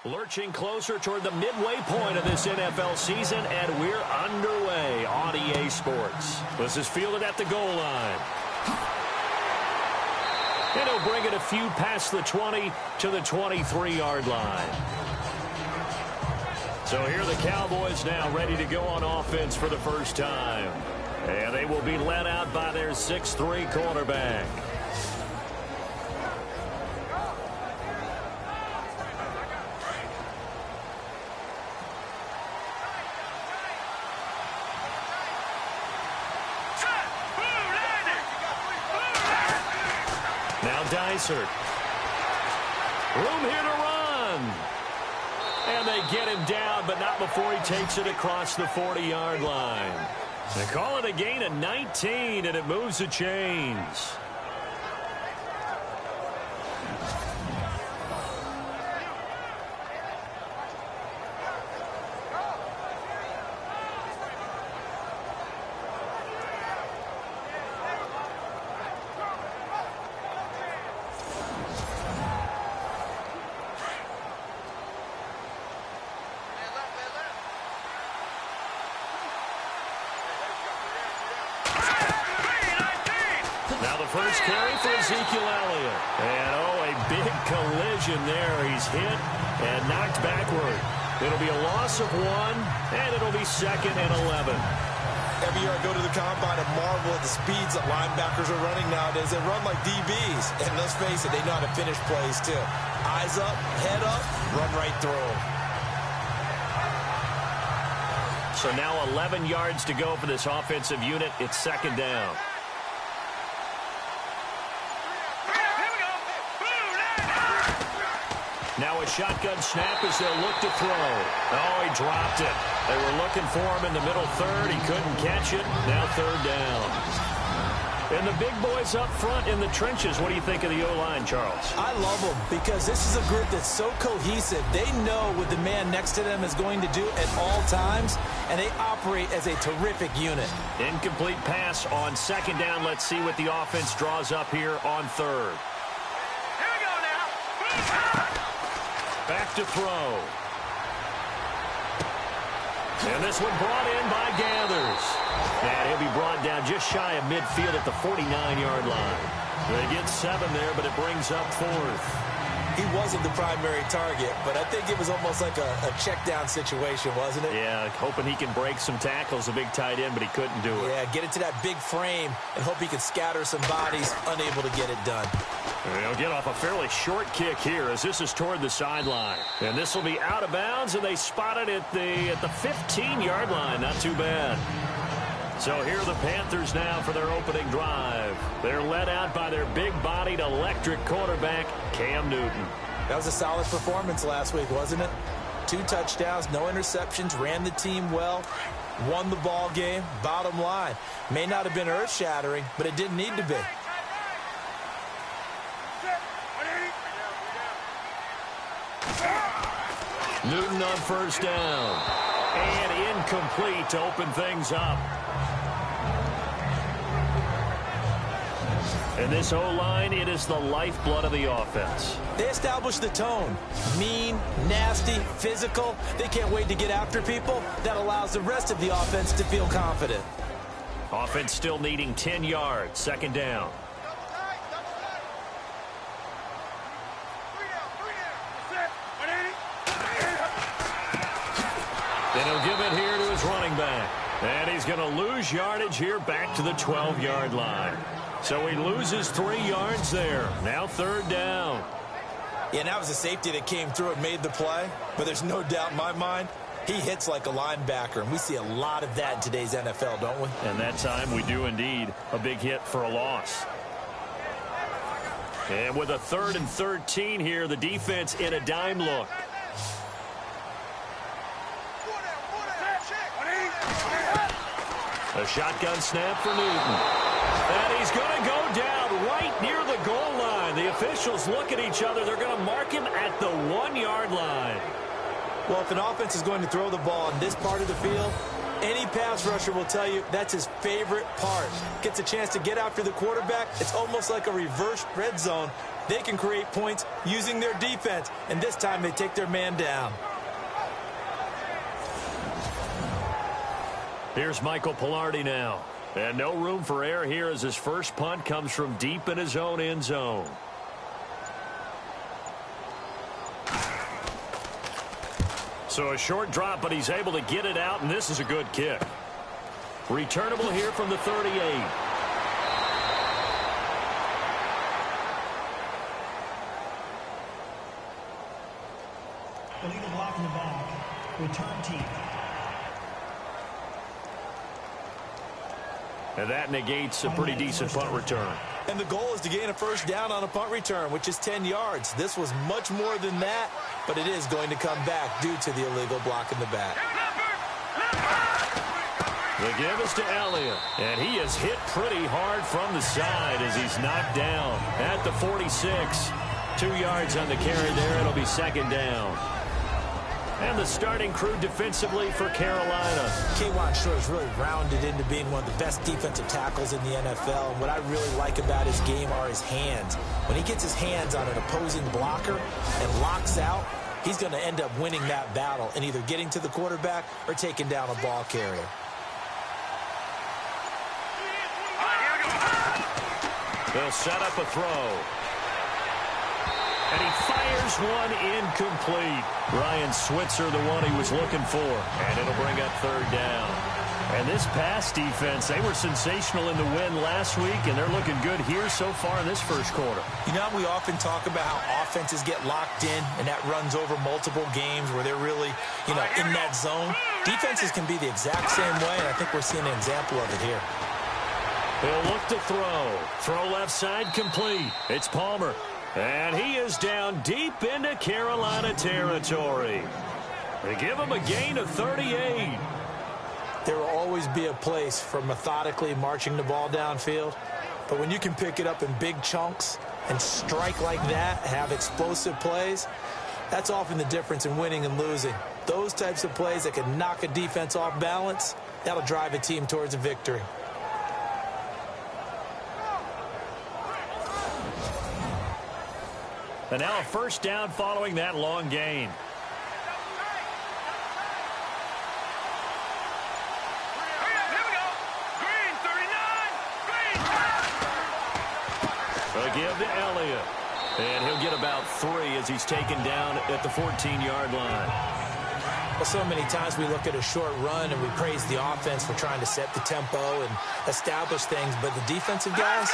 Lurching closer toward the midway point of this NFL season, and we're underway on EA Sports. This is fielded at the goal line. And he'll bring it a few past the 20 to the 23-yard line. So here are the Cowboys now ready to go on offense for the first time. And they will be led out by their 6'3" quarterback. Now Dysert. Room here to run. And they get him down, but not before he takes it across the 40-yard line. They call it a gain of 19, and it moves the chains. Now the first carry for Ezekiel Elliott. And, a big collision there. He's hit and knocked backward. It'll be a loss of 1, and it'll be 2nd and 11. Every year I go to the combine and marvel at the speeds that linebackers are running nowadays. They run like DBs. And let's face it, they know how to finish plays, too. Eyes up, head up, run right through them. So now 11 yards to go for this offensive unit. It's 2nd down. Now a shotgun snap as they'll look to throw. Oh, he dropped it. They were looking for him in the middle third. He couldn't catch it. Now 3rd down. And the big boys up front in the trenches. What do you think of the O-line, Charles? I love them because this is a group that's so cohesive. They know what the man next to them is going to do at all times, and they operate as a terrific unit. Incomplete pass on 2nd down. Let's see what the offense draws up here on 3rd. Here we go now. Back to throw. And this one brought in by Gathers. And he'll be brought down just shy of midfield at the 49-yard line. They get 7 there, but it brings up 4th. He wasn't the primary target, but I think it was almost like a check-down situation, wasn't it? Yeah, hoping he can break some tackles, a big tight end, but he couldn't do it. Yeah, get it to that big frame and hope he can scatter some bodies, unable to get it done. They'll get off a fairly short kick here as this is toward the sideline. And this will be out of bounds, and they spot it at the 15-yard line. Not too bad. So here are the Panthers now for their opening drive. They're led out by their big-bodied electric quarterback, Cam Newton. That was a solid performance last week, wasn't it? 2 touchdowns, no interceptions, ran the team well, won the ball game. Bottom line, may not have been earth-shattering, but it didn't need to be. Newton on 1st down. And incomplete to open things up. And this O-line, it is the lifeblood of the offense. They establish the tone. Mean, nasty, physical. They can't wait to get after people. That allows the rest of the offense to feel confident. Offense still needing 10 yards. 2nd down. Then he'll give it here to his running back. And he's going to lose yardage here back to the 12-yard line. So he loses 3 yards there. Now 3rd down. Yeah, that was a safety that came through and made the play. But there's no doubt in my mind, he hits like a linebacker. And we see a lot of that in today's NFL, don't we? And that time we do indeed. A big hit for a loss. And with a 3rd and 13 here, the defense in a dime look. A shotgun snap for Newton. And he's going to go down right near the goal line. The officials look at each other. They're going to mark him at the 1-yard line. Well, if an offense is going to throw the ball in this part of the field, Any pass rusher will tell you that's his favorite part. Gets a chance to get after the quarterback. It's almost like a reverse red zone. They can create points using their defense, and this time they take their man down. Here's Michael Pilardi now. And no room for error here as his first punt comes from deep in his own end zone. So a short drop, but he's able to get it out, and this is a good kick. Returnable here from the 38. Illegal block in the back. Return team. And that negates a pretty decent punt return. And the goal is to gain a first down on a punt return, which is 10 yards. This was much more than that, but it is going to come back due to the illegal block in the back. The give is to Elliott, and he is hit pretty hard from the side as he's knocked down at the 46. 2 yards on the carry there. It'll be second down. And the starting crew defensively for Carolina. K'Wan Short is really rounded into being one of the best defensive tackles in the NFL. And what I really like about his game are his hands. When he gets his hands on an opposing blocker and locks out, he's going to end up winning that battle and either getting to the quarterback or taking down a ball carrier. They'll set up a throw. And he fires one incomplete. Ryan Switzer, the one he was looking for. And it'll bring up third down. And this pass defense, they were sensational in the win last week, and they're looking good here so far in this first quarter. You know, we often talk about how offenses get locked in, and that runs over multiple games where they're really, in that zone. Defenses can be the exact same way, and I think we're seeing an example of it here. He'll look to throw. Throw left side complete. It's Palmer. And he is down deep into Carolina territory. They give him a gain of 38. There will always be a place for methodically marching the ball downfield. But when you can pick it up in big chunks and strike like that, have explosive plays, that's often the difference in winning and losing. Those types of plays that can knock a defense off balance, that'll drive a team towards a victory. And now a first down following that long gain. A give to Elliott. And he'll get about 3 as he's taken down at the 14-yard line. Well, so many times we look at a short run and we praise the offense for trying to set the tempo and establish things. But the defensive guys,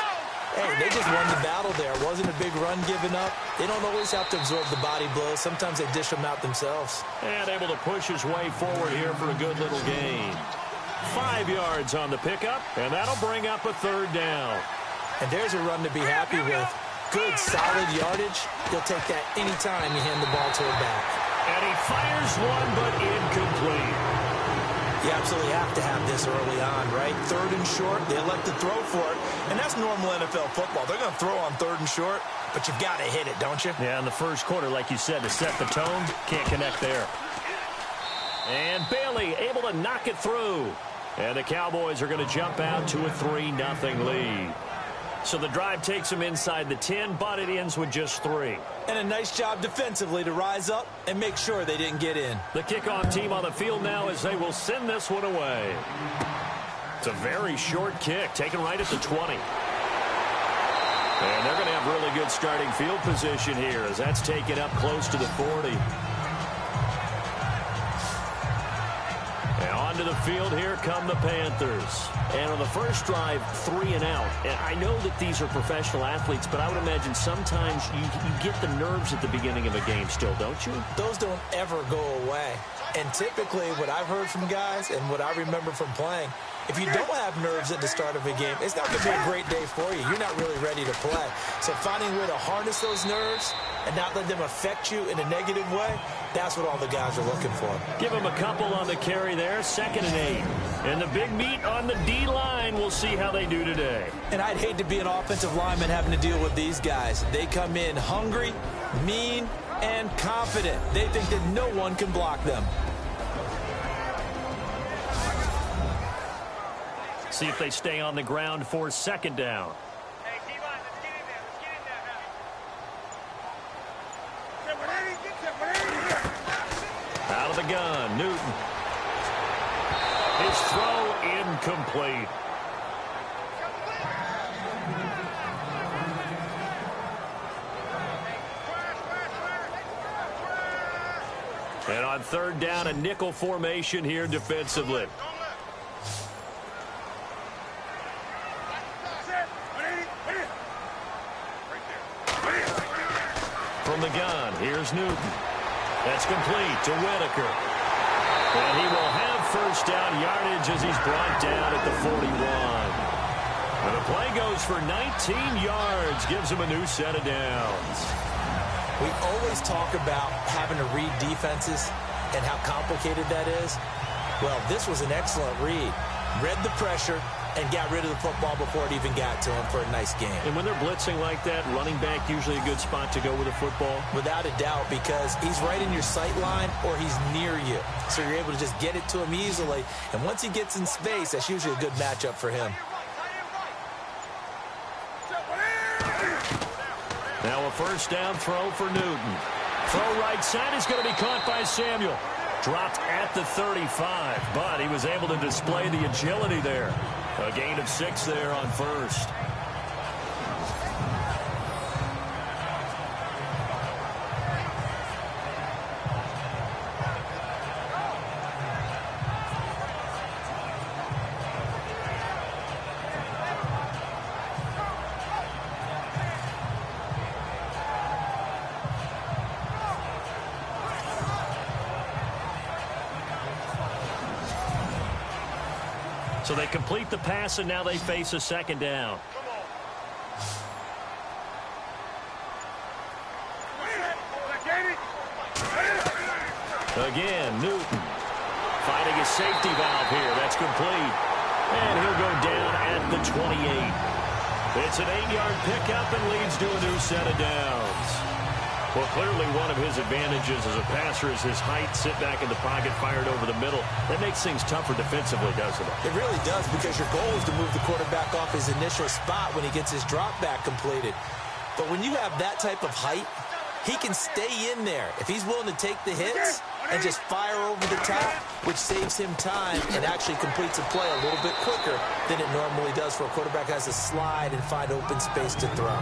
hey, they just won the battle there. It wasn't a big run given up. They don't always have to absorb the body blows. Sometimes they dish them out themselves. And able to push his way forward here for a good little gain. 5 yards on the pickup, and that'll bring up a third down. And there's a run to be happy with. Good, solid yardage. You'll take that anytime you hand the ball to a back. And he fires one, but incomplete. You absolutely have to have this early on, right? Third and short, they elect to throw for it. And that's normal NFL football. They're going to throw on third and short, but you've got to hit it, don't you? Yeah, in the first quarter, like you said, to set the tone, can't connect there. And Bailey able to knock it through. And the Cowboys are going to jump out to a 3-0 lead. So the drive takes them inside the 10, but it ends with just 3. And a nice job defensively to rise up and make sure they didn't get in. The kickoff team on the field now as they will send this one away. It's a very short kick, taken right at the 20. And they're going to have really good starting field position here as that's taken up close to the 40. And onto the field, here come the Panthers. And on the first drive, 3 and out. And I know that these are professional athletes, but I would imagine sometimes you get the nerves at the beginning of a game still, don't you? Those don't ever go away. And typically what I've heard from guys and what I remember from playing, if you don't have nerves at the start of a game, it's not going to be a great day for you. You're not really ready to play. So finding a way to harness those nerves and not let them affect you in a negative way, that's what all the guys are looking for. Give them a couple on the carry there, 2nd and 8. And the big meat on the D-line, we'll see how they do today. And I'd hate to be an offensive lineman having to deal with these guys. They come in hungry, mean, and confident. They think that no one can block them. see if they stay on the ground for second down. Hey, D-line, let's get in there. Let's get in there now. Out of the gun, Newton. His throw incomplete. And on third down, a nickel formation here defensively. From the gun, here's Newton. That's complete to Whitaker. And he will have first down yardage as he's brought down at the 41. And the play goes for 19 yards, gives him a new set of downs. We always talk about having to read defenses and how complicated that is. Well, this was an excellent read. Read the pressure and got rid of the football before it even got to him for a nice game. And when they're blitzing like that, running back usually a good spot to go with a football? Without a doubt, because he's right in your sight line or he's near you. So you're able to just get it to him easily. And once he gets in space, that's usually a good matchup for him. Now a first down throw for Newton. Throw right side is going to be caught by Samuel. Dropped at the 35, but he was able to display the agility there. A gain of 6 there on first. So they complete the pass, and now they face a second down. Again, Newton finding a safety valve here. That's complete. And he'll go down at the 28. It's an 8-yard pickup and leads to a new set of downs. Well, clearly one of his advantages as a passer is his height. Sit back in the pocket, fired over the middle. That makes things tougher defensively, doesn't it? It really does, because your goal is to move the quarterback off his initial spot when he gets his drop back completed. But when you have that type of height, he can stay in there if he's willing to take the hits and just fire over the top, which saves him time and actually completes a play a little bit quicker than it normally does for a quarterback who has to slide and find open space to throw.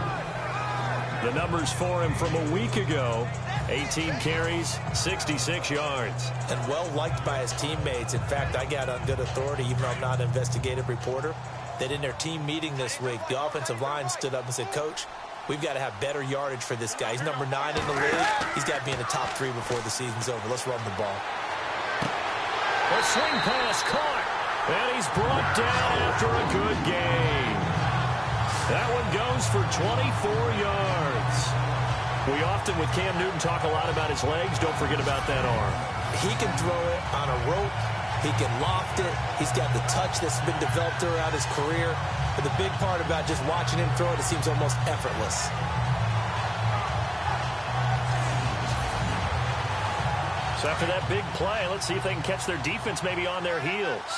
The numbers for him from a week ago: 18 carries, 66 yards. And well liked by his teammates. In fact, I got on good authority, even though I'm not an investigative reporter, that in their team meeting this week, the offensive line stood up and said, "Coach, we've got to have better yardage for this guy. He's number 9 in the league. He's got to be in the top 3 before the season's over. Let's run the ball." A swing pass caught, and he's brought down after a good gain. That one goes for 24 yards. We often, with Cam Newton, talk a lot about his legs. Don't forget about that arm. He can throw it on a rope. He can loft it. He's got the touch that's been developed throughout his career. But the big part about just watching him throw it, it seems almost effortless. So after that big play, let's see if they can catch their defense maybe on their heels.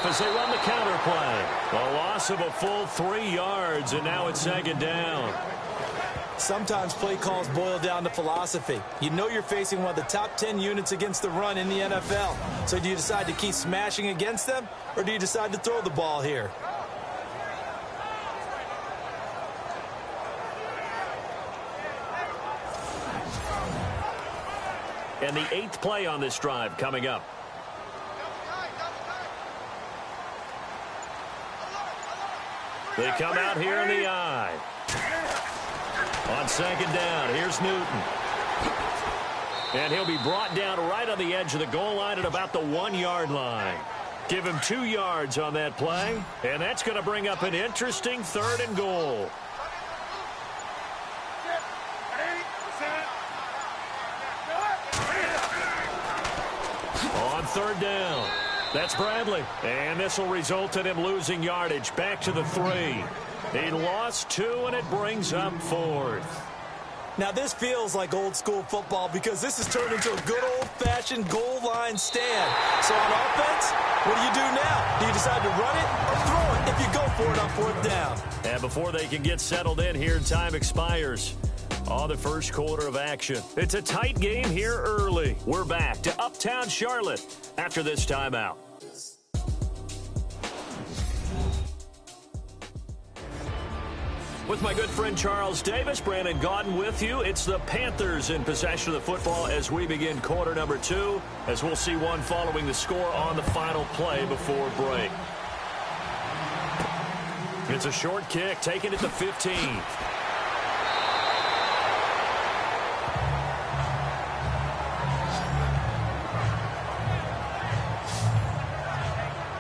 As they run the counter play. A loss of a full 3 yards, and now it's second down. Sometimes play calls boil down to philosophy. You know you're facing one of the top 10 units against the run in the NFL. So do you decide to keep smashing against them, or do you decide to throw the ball here? And the 8th play on this drive coming up. They come out here in the eye. On second down, here's Newton. And he'll be brought down right on the edge of the goal line at about the 1-yard line. Give him 2 yards on that play, and that's going to bring up an interesting 3rd and goal. On 3rd down. That's Bradley. And this will result in him losing yardage back to the 3. He lost 2, and it brings up 4th. Now, this feels like old-school football because this has turned into a good old-fashioned goal line stand. So on offense, what do you do now? Do you decide to run it or throw it if you go for it on fourth down? And before they can get settled in here, time expires on the first quarter of action. It's a tight game here early. We're back to Uptown Charlotte after this timeout. With my good friend Charles Davis, Brandon Gaudin with you. It's the Panthers in possession of the football as we begin quarter number 2, as we'll see one following the score on the final play before break. It's a short kick, taken at the 15.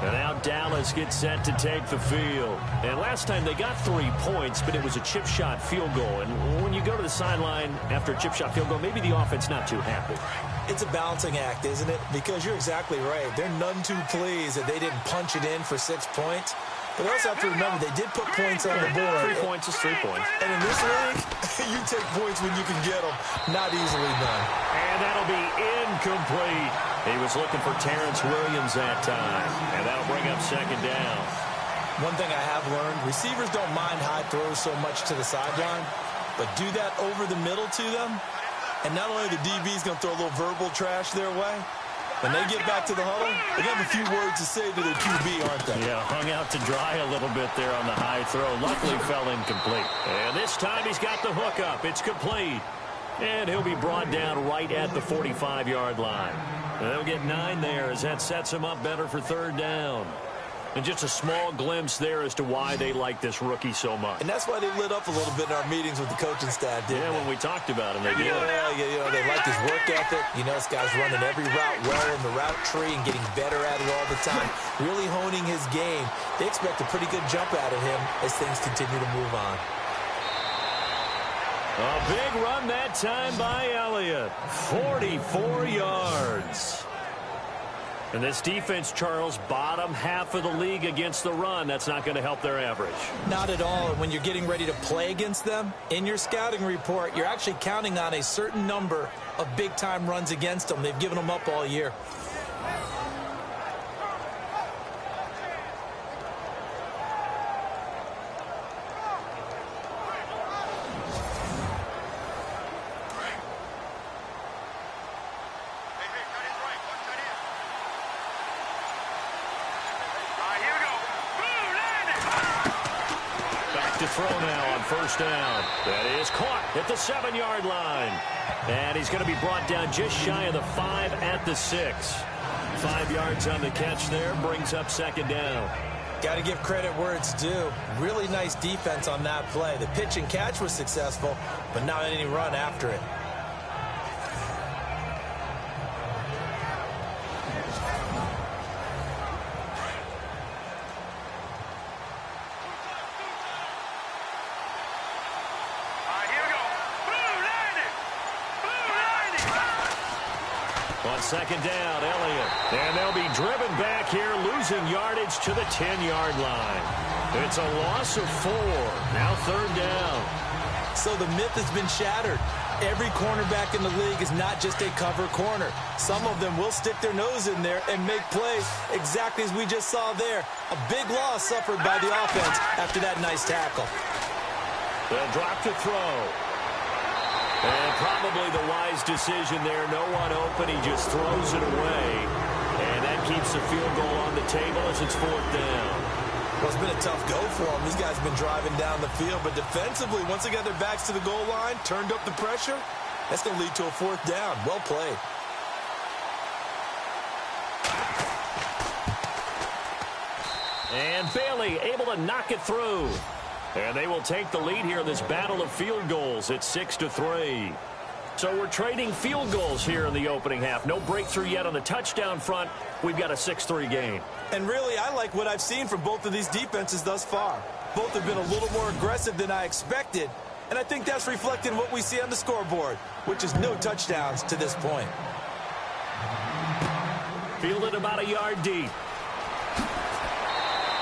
And now Dallas gets set to take the field. And last time they got 3 points, but it was a chip shot field goal. And when you go to the sideline after a chip shot field goal, maybe the offense not too happy. It's a balancing act, isn't it? Because you're exactly right. They're none too pleased that they didn't punch it in for 6 points. But also have to remember, they did put points on the board. 3 points is 3 points. And in this league, you take points when you can get them. Not easily done. And that'll be incomplete. He was looking for Terrence Williams that time. And that'll bring up second down. One thing I have learned, receivers don't mind high throws so much to the sideline, but do that over the middle to them. And not only the DB's going to throw a little verbal trash their way, when they get back to the huddle, they have a few words to say to their QB, aren't they? Yeah, hung out to dry a little bit there on the high throw. Luckily fell incomplete. And this time he's got the hook up. It's complete. And he'll be brought down right at the 45-yard line. And they'll get 9 there as that sets him up better for third down. And just a small glimpse there as to why they like this rookie so much. And that's why they lit up a little bit in our meetings with the coaching staff, didn't they? When we talked about him, they did. Yeah, you know, they like his work ethic. You know, this guy's running every route well in the route tree and getting better at it all the time, really honing his game. They expect a pretty good jump out of him as things continue to move on. A big run that time by Elliott. 44 yards. And this defense, Charles, bottom half of the league against the run. That's not going to help their average. Not at all. And when you're getting ready to play against them, in your scouting report, you're actually counting on a certain number of big-time runs against them. They've given them up all year. Throw now on first down. That is caught at the 7-yard line. And he's going to be brought down just shy of the 5 at the 6. 5 yards on the catch there, brings up second down. Got to give credit where it's due. Really nice defense on that play. The pitch and catch was successful, but not any run after it. Second down, Elliott. And they'll be driven back here, losing yardage to the 10-yard line. It's a loss of 4. Now third down. So the myth has been shattered. Every cornerback in the league is not just a cover corner. Some of them will stick their nose in there and make plays exactly as we just saw there. A big loss suffered by the offense after that nice tackle. They'll drop to throw. And probably the wise decision there. No one open. He just throws it away. And that keeps the field goal on the table as it's fourth down. Well, it's been a tough go for them. These guys have been driving down the field. But defensively, once they got their backs to the goal line, turned up the pressure, that's going to lead to a fourth down. Well played. And Bailey able to knock it through. And they will take the lead here in this battle of field goals at 6-3. So we're trading field goals here in the opening half. No breakthrough yet on the touchdown front. We've got a 6-3 game. And really, I like what I've seen from both of these defenses thus far. Both have been a little more aggressive than I expected. And I think that's reflected in what we see on the scoreboard, which is no touchdowns to this point. Fielded about a yard deep.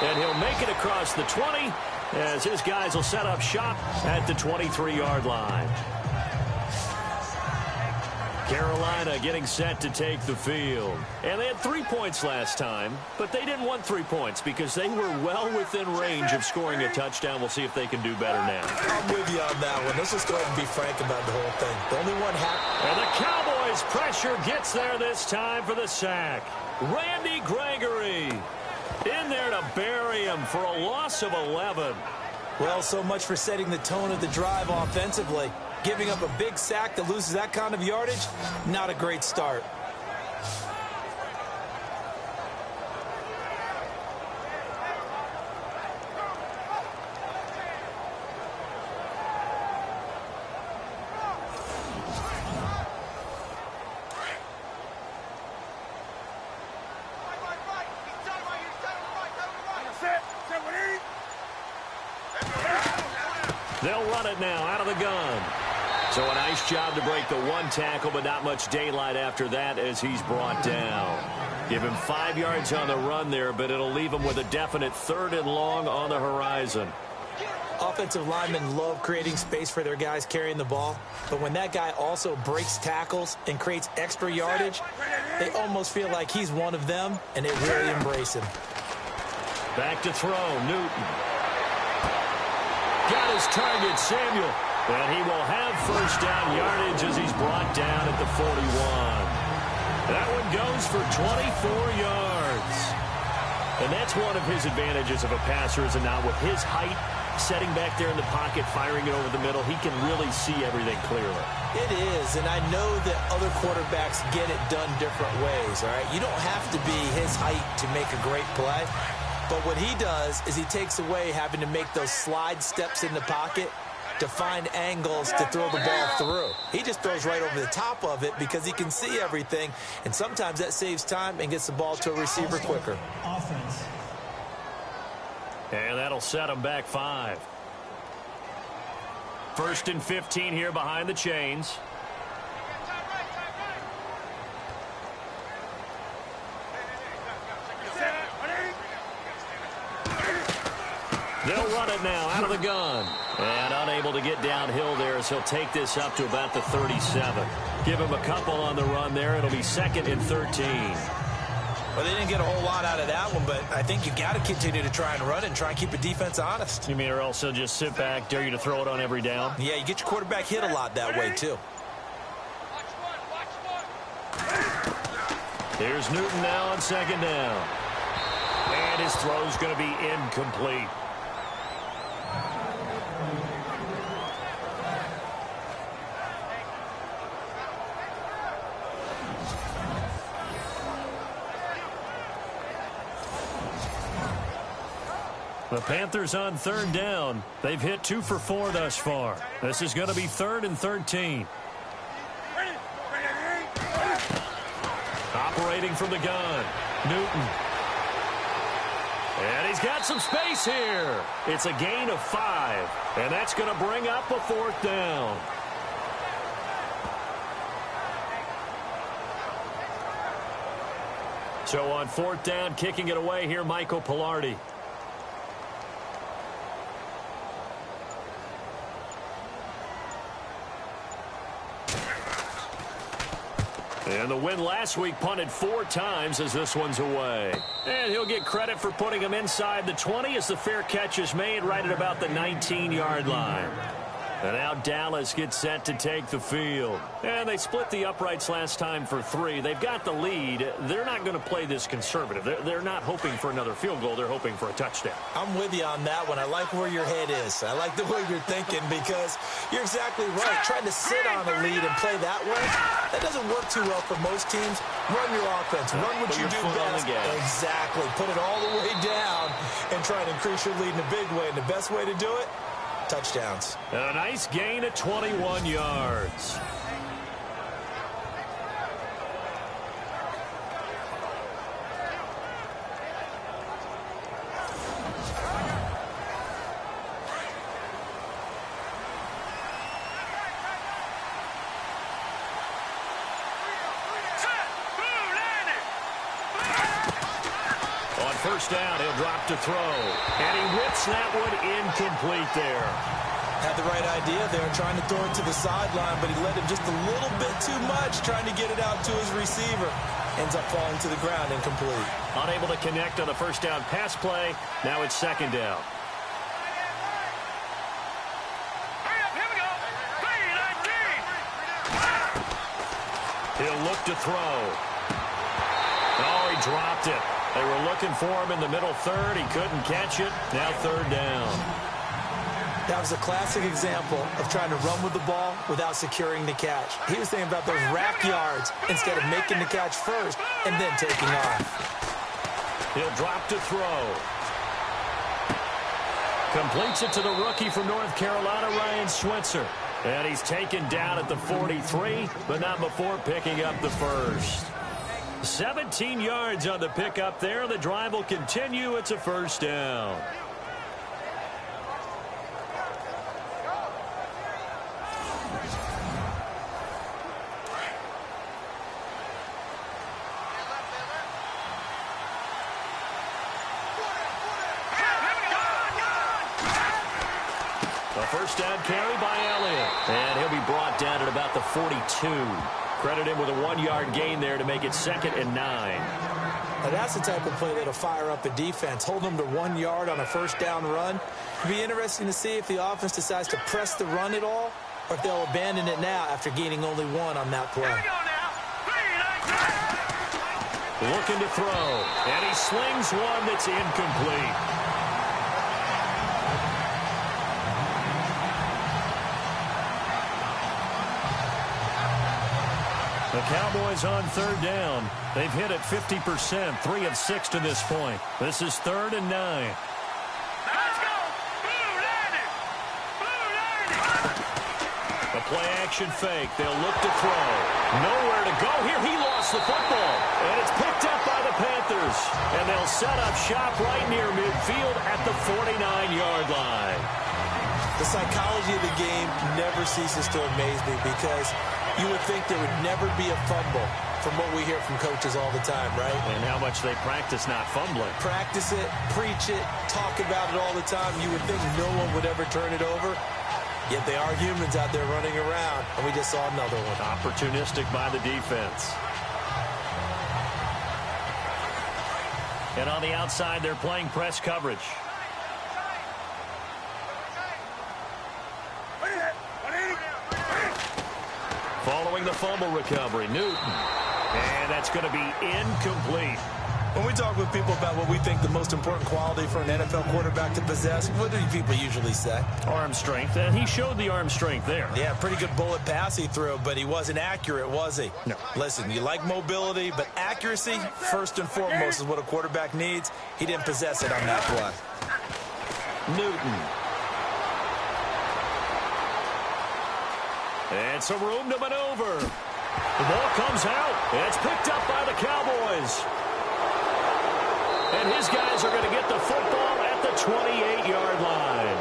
And he'll make it across the 20 as his guys will set up shop at the 23-yard line. Carolina getting set to take the field. And they had 3 points last time, but they didn't want 3 points because they were well within range of scoring a touchdown. We'll see if they can do better now. I'm with you on that one. Let's just go ahead and be frank about the whole thing. The only one And the Cowboys pressure gets there this time for the sack. Randy Gregory in there to bury him for a loss of 11. Well, so much for setting the tone of the drive offensively. Giving up a big sack that loses that kind of yardage, not a great start. They'll run it now out of the gun. So a nice job to break the one tackle, but not much daylight after that as he's brought down. Give him 5 yards on the run there, but it'll leave him with a definite 3rd and long on the horizon. Offensive linemen love creating space for their guys carrying the ball, but when that guy also breaks tackles and creates extra yardage, they almost feel like he's one of them, and they really embrace him. Back to throw, Newton. Got his target, Samuel. And he will have first down yardage as he's brought down at the 41. That one goes for 24 yards. And that's one of his advantages of a passer, is now with his height, setting back there in the pocket, firing it over the middle, he can really see everything clearly. It is, and I know that other quarterbacks get it done different ways, all right? You don't have to be his height to make a great play. But what he does is he takes away having to make those slide steps in the pocket to find angles to throw the ball through. He just throws right over the top of it because he can see everything, and sometimes that saves time and gets the ball to a receiver quicker. Offense. And that'll set him back 5. 1st and 15 here behind the chains. They'll run it now out of the gun. And unable to get downhill there as he'll take this up to about the 37. Give him a couple on the run there. It'll be 2nd and 13. Well, they didn't get a whole lot out of that one, but I think you got to continue to try and run and try and keep the defense honest. You mean or else he'll just sit back, dare you to throw it on every down? Yeah, you get your quarterback hit a lot that way, too. Here's Newton now on 2nd down. And his throw's going to be incomplete. The Panthers on 3rd down. They've hit 2 for 4 thus far. This is going to be 3rd and 13. Operating from the gun, Newton. And he's got some space here. It's a gain of 5. And that's going to bring up a 4th down. So on 4th down, kicking it away here, Michael Pilardi. And the win last week punted 4 times as this one's away. And he'll get credit for putting him inside the 20 as the fair catch is made right at about the 19-yard line. And now Dallas gets set to take the field. And they split the uprights last time for 3. They've got the lead. They're not going to play this conservative. They're not hoping for another field goal. They're hoping for a touchdown. I'm with you on that one. I like where your head is. I like the way you're thinking because you're exactly right. Trying to sit on a lead and play that way, that doesn't work too well for most teams. Run your offense. Run what you do best. Exactly. Put it all the way down and try and increase your lead in a big way. And the best way to do it, touchdowns. And a nice gain of 21 yards. On 1st down, he'll drop to throw. And he whips that one incomplete there. Had the right idea there, trying to throw it to the sideline, but he led him just a little bit too much, trying to get it out to his receiver. Ends up falling to the ground, incomplete. Unable to connect on the first down pass play. Now it's second down. He'll look to throw. Oh, he dropped it. They were looking for him in the middle third. He couldn't catch it. Now third down. That was a classic example of trying to run with the ball without securing the catch. He was thinking about those rack yards instead of making the catch first and then taking off. He'll drop to throw. Completes it to the rookie from North Carolina, Ryan Switzer. And he's taken down at the 43, but not before picking up the first. 17 yards on the pickup there. The drive will continue. It's a first down. A first down carry by Elliott. And he'll be brought down at about the 42. Credit him with a 1-yard gain there to make it 2nd and 9. Now that's the type of play that'll fire up a defense. Hold them to 1 yard on a first down run. It'll be interesting to see if the offense decides to press the run at all or if they'll abandon it now after gaining only 1 on that play. Looking to throw. And he slings one that's incomplete. The Cowboys on third down. They've hit it 50%, 3 of 6 to this point. This is 3rd and 9. Let's go! Blue landing! Blue landing! A play-action fake. They'll look to throw. Nowhere to go here. He lost the football. And it's picked up by the Panthers. And they'll set up shop right near midfield at the 49-yard line. The psychology of the game never ceases to amaze me because you would think there would never be a fumble from what we hear from coaches all the time, right? And how much they practice not fumbling. Practice it, preach it, talk about it all the time. You would think no one would ever turn it over. Yet they are humans out there running around, and we just saw another one. Opportunistic by the defense. And on the outside, they're playing press coverage. Following the fumble recovery, Newton. And that's going to be incomplete. When we talk with people about what we think the most important quality for an NFL quarterback to possess, what do people usually say? Arm strength, and he showed the arm strength there. Yeah, pretty good bullet pass he threw, but he wasn't accurate, was he? No. Listen, you like mobility, but accuracy, first and foremost, is what a quarterback needs. He didn't possess it on that play. Newton. And some room to maneuver. The ball comes out. It's picked up by the Cowboys. And his guys are going to get the football at the 28-yard line.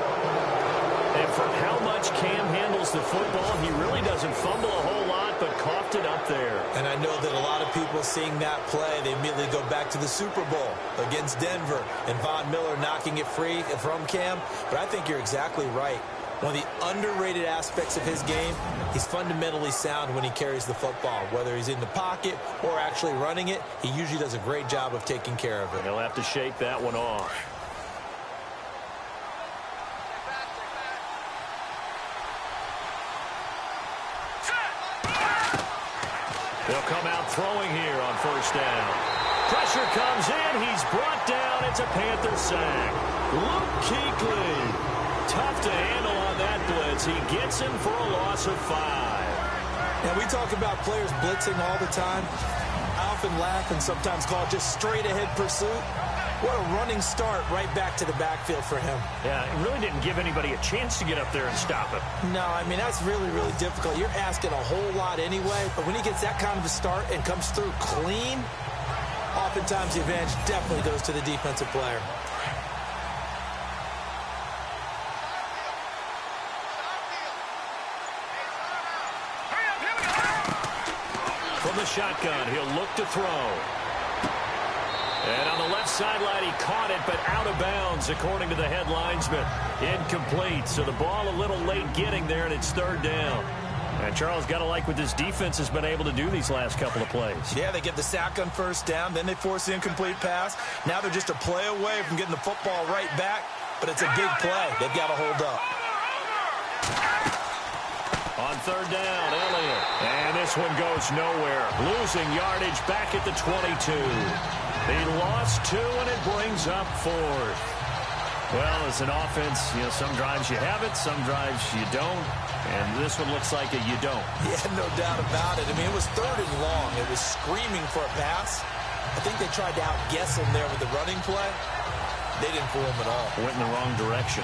And for how much Cam handles the football, he really doesn't fumble a whole lot, but coughed it up there. And I know that a lot of people seeing that play, they immediately go back to the Super Bowl against Denver and Von Miller knocking it free from Cam. But I think you're exactly right. One of the underrated aspects of his game, he's fundamentally sound when he carries the football. Whether he's in the pocket or actually running it, he usually does a great job of taking care of it. He'll have to shake that one off. They'll come out throwing here on first down. Pressure comes in. He's brought down. It's a Panther sack. Luke Kuechly. Tough to handle on that blitz. He gets him for a loss of 5. And we talk about players blitzing all the time. I often laugh and sometimes call it just straight-ahead pursuit. What a running start right back to the backfield for him. Yeah, it really didn't give anybody a chance to get up there and stop him. No, I mean, that's really, really difficult. You're asking a whole lot anyway, but when he gets that kind of a start and comes through clean, oftentimes the advantage definitely goes to the defensive player. From the shotgun, he'll look to throw. And on the left sideline. He caught it, but out of bounds, according to the head linesman. Incomplete. So the ball a little late getting there, and it's third down. And Charles, got to like what this defense has been able to do these last couple of plays. Yeah, they get the sack on first down, then they force the incomplete pass. Now they're just a play away from getting the football right back, but it's a big play. They've got to hold up. On third down, Elliott. And this one goes nowhere. Losing yardage back at the 22. He lost 2, and it brings up 4th. Well, as an offense, some drives you have it, some drives you don't. And this one looks like you don't. Yeah, no doubt about it. I mean, it was third and long. It was screaming for a pass. I think they tried to outguess him there with the running play. They didn't fool him at all. Went in the wrong direction.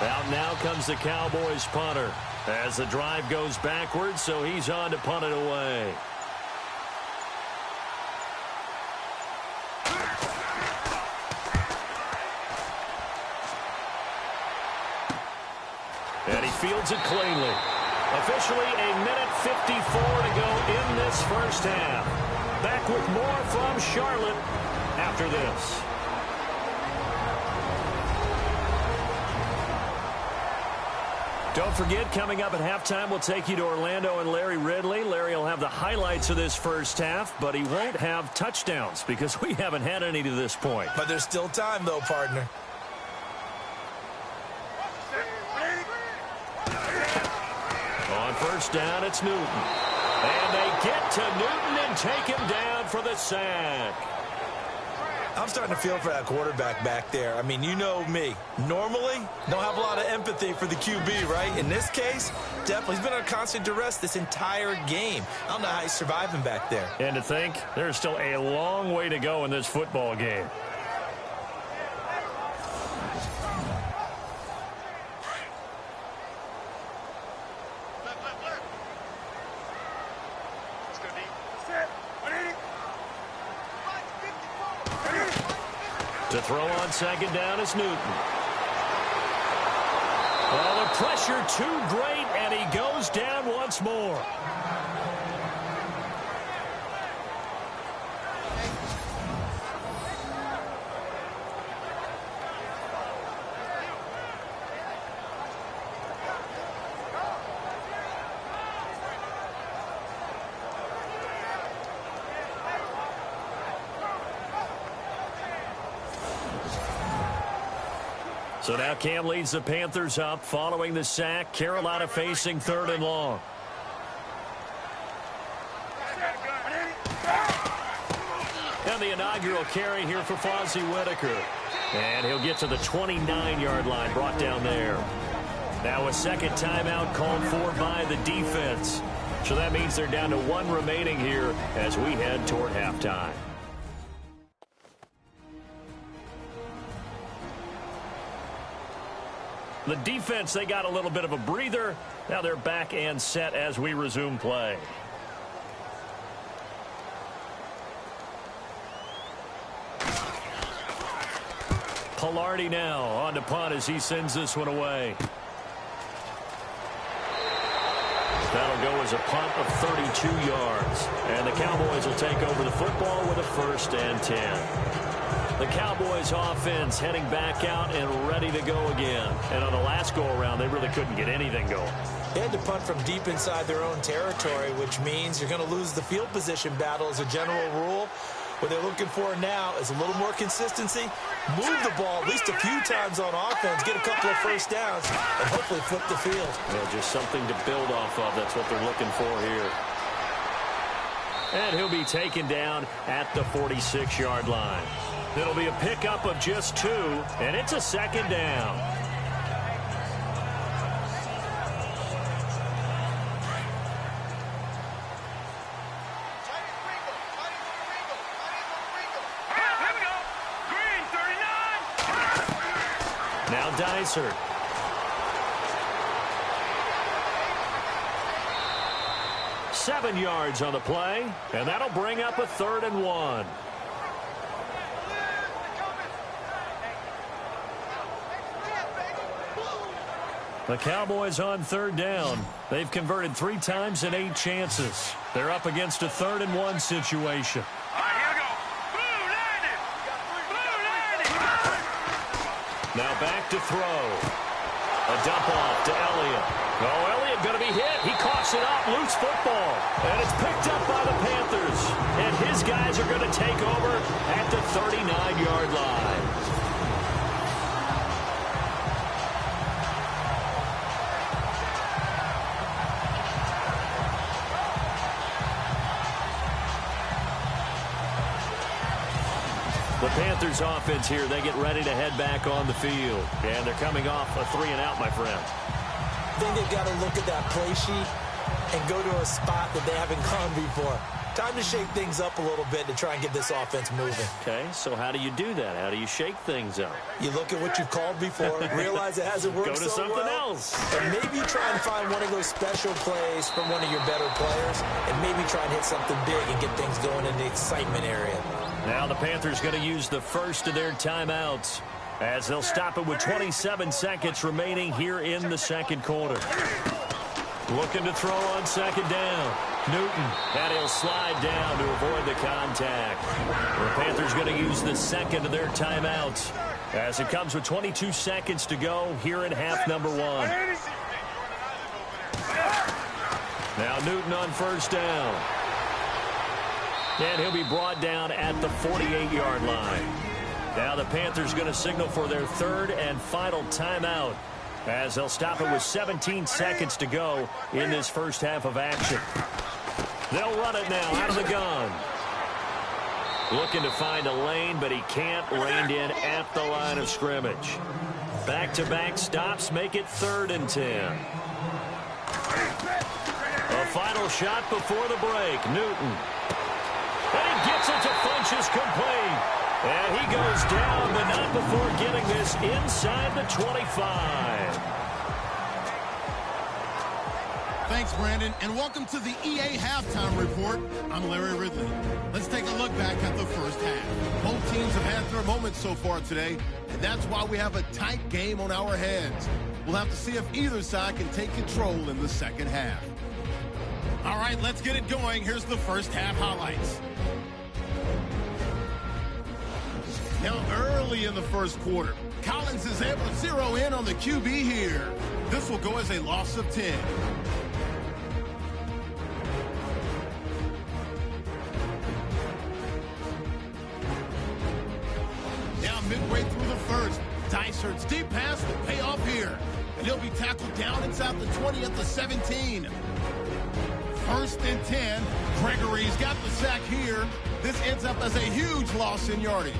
Out now comes the Cowboys punter as the drive goes backwards, so he's on to punt it away. And he fields it cleanly. Officially a minute 54 to go in this first half. Back with more from Charlotte after this. Don't forget, coming up at halftime, we'll take you to Orlando and Larry Ridley. Larry will have the highlights of this first half, but he won't have touchdowns because we haven't had any to this point. But there's still time, though, partner. On first down, it's Newton. And they get to Newton and take him down for the sack. I'm starting to feel for that quarterback back there. I mean, you know me. Normally, don't have a lot of empathy for the QB, right? In this case, definitely. He's been under constant duress this entire game. I don't know how he's surviving back there. And to think, there's still a long way to go in this football game. To throw on second down is Newton. Well, the pressure too great, and he goes down once more. So now Cam leads the Panthers up following the sack. Carolina facing third and long. And the inaugural carry here for Fozzie Whitaker. And he'll get to the 29-yard line, brought down there. Now a second timeout called for by the defense. So that means they're down to 1 remaining here as we head toward halftime. The defense, they got a little bit of a breather. Now they're back and set as we resume play. Pilardi now on to punt as he sends this one away. That'll go as a punt of 32 yards. And the Cowboys will take over the football with a 1st and 10. The Cowboys offense heading back out and ready to go again. And on the last go-around, they really couldn't get anything going. They had to punt from deep inside their own territory, which means you're going to lose the field position battle as a general rule. What they're looking for now is a little more consistency, move the ball at least a few times on offense, get a couple of first downs, and hopefully flip the field. Yeah, just something to build off of. That's what they're looking for here. And he'll be taken down at the 46-yard line. It'll be a pickup of just 2, and it's a second down. Now Dysert. Seven yards on the play, and that'll bring up a 3rd and 1. The Cowboys on 3rd down. They've converted 3 times in 8 chances. They're up against a 3rd-and-1 situation. All right, here we go. Blue landing. Blue landing. Now back to throw. A dump off to Elliott. Oh, Elliott going to be hit. He coughs it up. Loose football. And it's picked up by the Panthers. And his guys are going to take over at the 39-yard line. The Panthers offense here, they get ready to head back on the field. And they're coming off a 3-and-out, my friend. I think they've got to look at that play sheet and go to a spot that they haven't gone before. Time to shake things up a little bit to try and get this offense moving. Okay, so how do you do that? How do you shake things up? You look at what you've called before, realize it hasn't worked Go to so something well, else. and maybe try and find one of those special plays from one of your better players, and maybe try and hit something big and get things going in the excitement area. Now the Panthers going to use the first of their timeouts as they'll stop it with 27 seconds remaining here in the second quarter. Looking to throw on 2nd down. Newton, and he'll slide down to avoid the contact. The Panthers going to use the second of their timeouts as it comes with 22 seconds to go here in half number 1. Now Newton on 1st down. And he'll be brought down at the 48-yard line. Now the Panthers going to signal for their 3rd and final timeout as they'll stop it with 17 seconds to go in this first half of action. They'll run it now out of the gun. Looking to find a lane, but he can't. Reined in at the line of scrimmage. Back-to-back stops make it 3rd and 10. A final shot before the break. Newton. And he gets it to Funchess complete. And he goes down, but not before getting this inside the 25. Thanks, Brandon, and welcome to the EA Halftime Report. I'm Larry Ridley. Let's take a look back at the first half. Both teams have had their moments so far today, and that's why we have a tight game on our hands. We'll have to see if either side can take control in the second half. All right, let's get it going. Here's the first half highlights. Now, early in the first quarter, Collins is able to zero in on the QB here. This will go as a loss of 10. Now, midway through the first, Dysart's deep pass will pay off here. And he'll be tackled down inside the 20 at the 17. 1st and 10. Gregory's got the sack here. This ends up as a huge loss in yardage.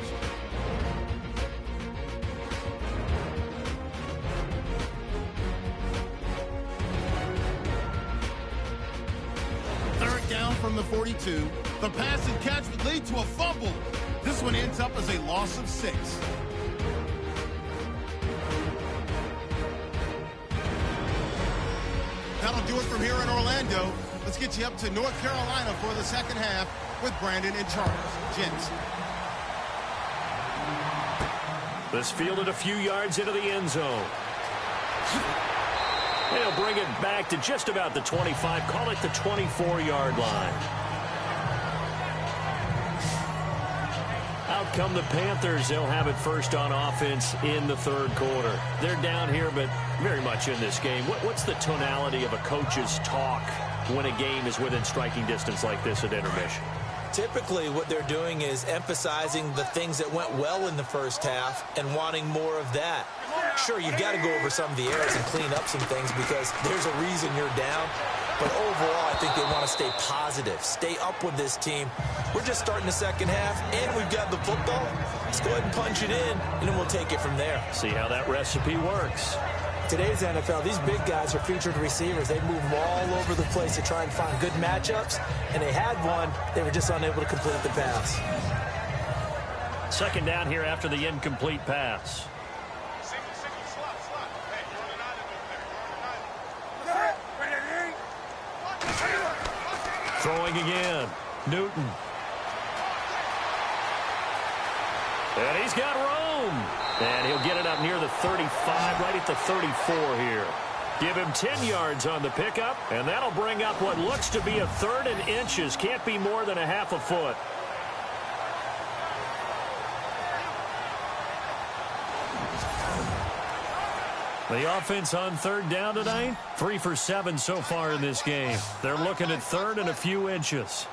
From the 42, the pass and catch would lead to a fumble. This one ends up as a loss of 6. That'll do it from here in Orlando. Let's get you up to North Carolina for the second half with Brandon and Charles. Gents. This fielded a few yards into the end zone. They'll bring it back to just about the 25. Call it the 24-yard line. Out come the Panthers. They'll have it first on offense in the 3rd quarter. They're down here, but very much in this game. What's the tonality of a coach's talk when a game is within striking distance like this at intermission? Typically, what they're doing is emphasizing the things that went well in the first half and wanting more of that. Sure, you've got to go over some of the errors and clean up some things because there's a reason you're down. But overall, I think they want to stay positive, stay up with this team. We're just starting the second half, and we've got the football. Let's go ahead and punch it in, and then we'll take it from there. See how that recipe works. Today's NFL, these big guys are featured receivers. They move all over the place to try and find good matchups, and they had one. They were just unable to complete the pass. 2nd down here after the incomplete pass. Throwing again. Newton. And he's got room. And he'll get it up near the 35, right at the 34 here. Give him 10 yards on the pickup, and that'll bring up what looks to be a 3rd and inches. Can't be more than a half a foot. The offense on 3rd down tonight, 3 for 7 so far in this game. They're looking at 3rd and a few inches.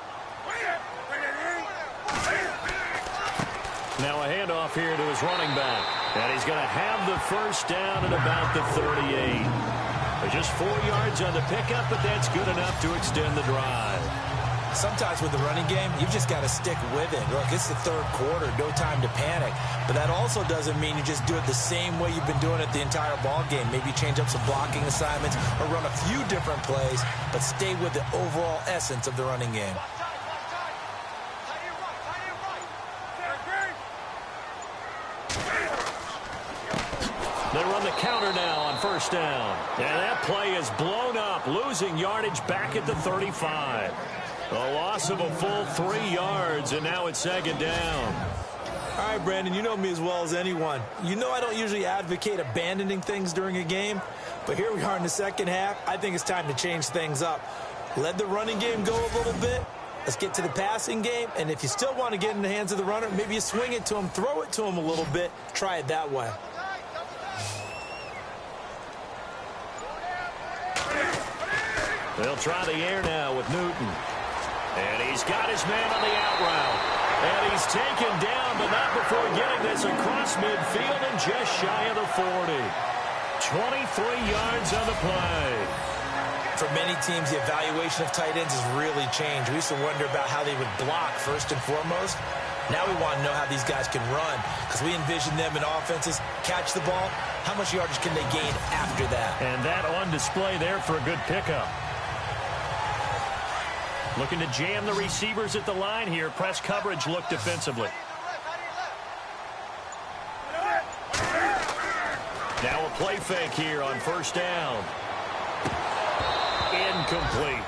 Now a handoff here to his running back. And he's going to have the first down at about the 38. Just 4 yards on the pickup, but that's good enough to extend the drive. Sometimes with the running game, you've just got to stick with it. Look, it's the 3rd quarter, no time to panic. But that also doesn't mean you just do it the same way you've been doing it the entire ball game. Maybe change up some blocking assignments or run a few different plays, but stay with the overall essence of the running game. They run the counter now on 1st down. And that play is blown up, losing yardage back at the 35. A loss of a full 3 yards, and now it's 2nd down. All right, Brandon, you know me as well as anyone. You know I don't usually advocate abandoning things during a game, but here we are in the 2nd half. I think it's time to change things up. Let the running game go a little bit. Let's get to the passing game, and if you still want to get in the hands of the runner, maybe you swing it to him, throw it to him a little bit, try it that way. They'll try the air now with Newton. And he's got his man on the out route. And he's taken down, but not before getting this across midfield and just shy of the 40. 23 yards on the play. For many teams, the evaluation of tight ends has really changed. We used to wonder about how they would block first and foremost. Now we want to know how these guys can run, because we envision them in offenses catch the ball. How much yardage can they gain after that? And that on display there for a good pickup. Looking to jam the receivers at the line here. Press coverage look defensively. Now a play fake here on 1st down. Incomplete.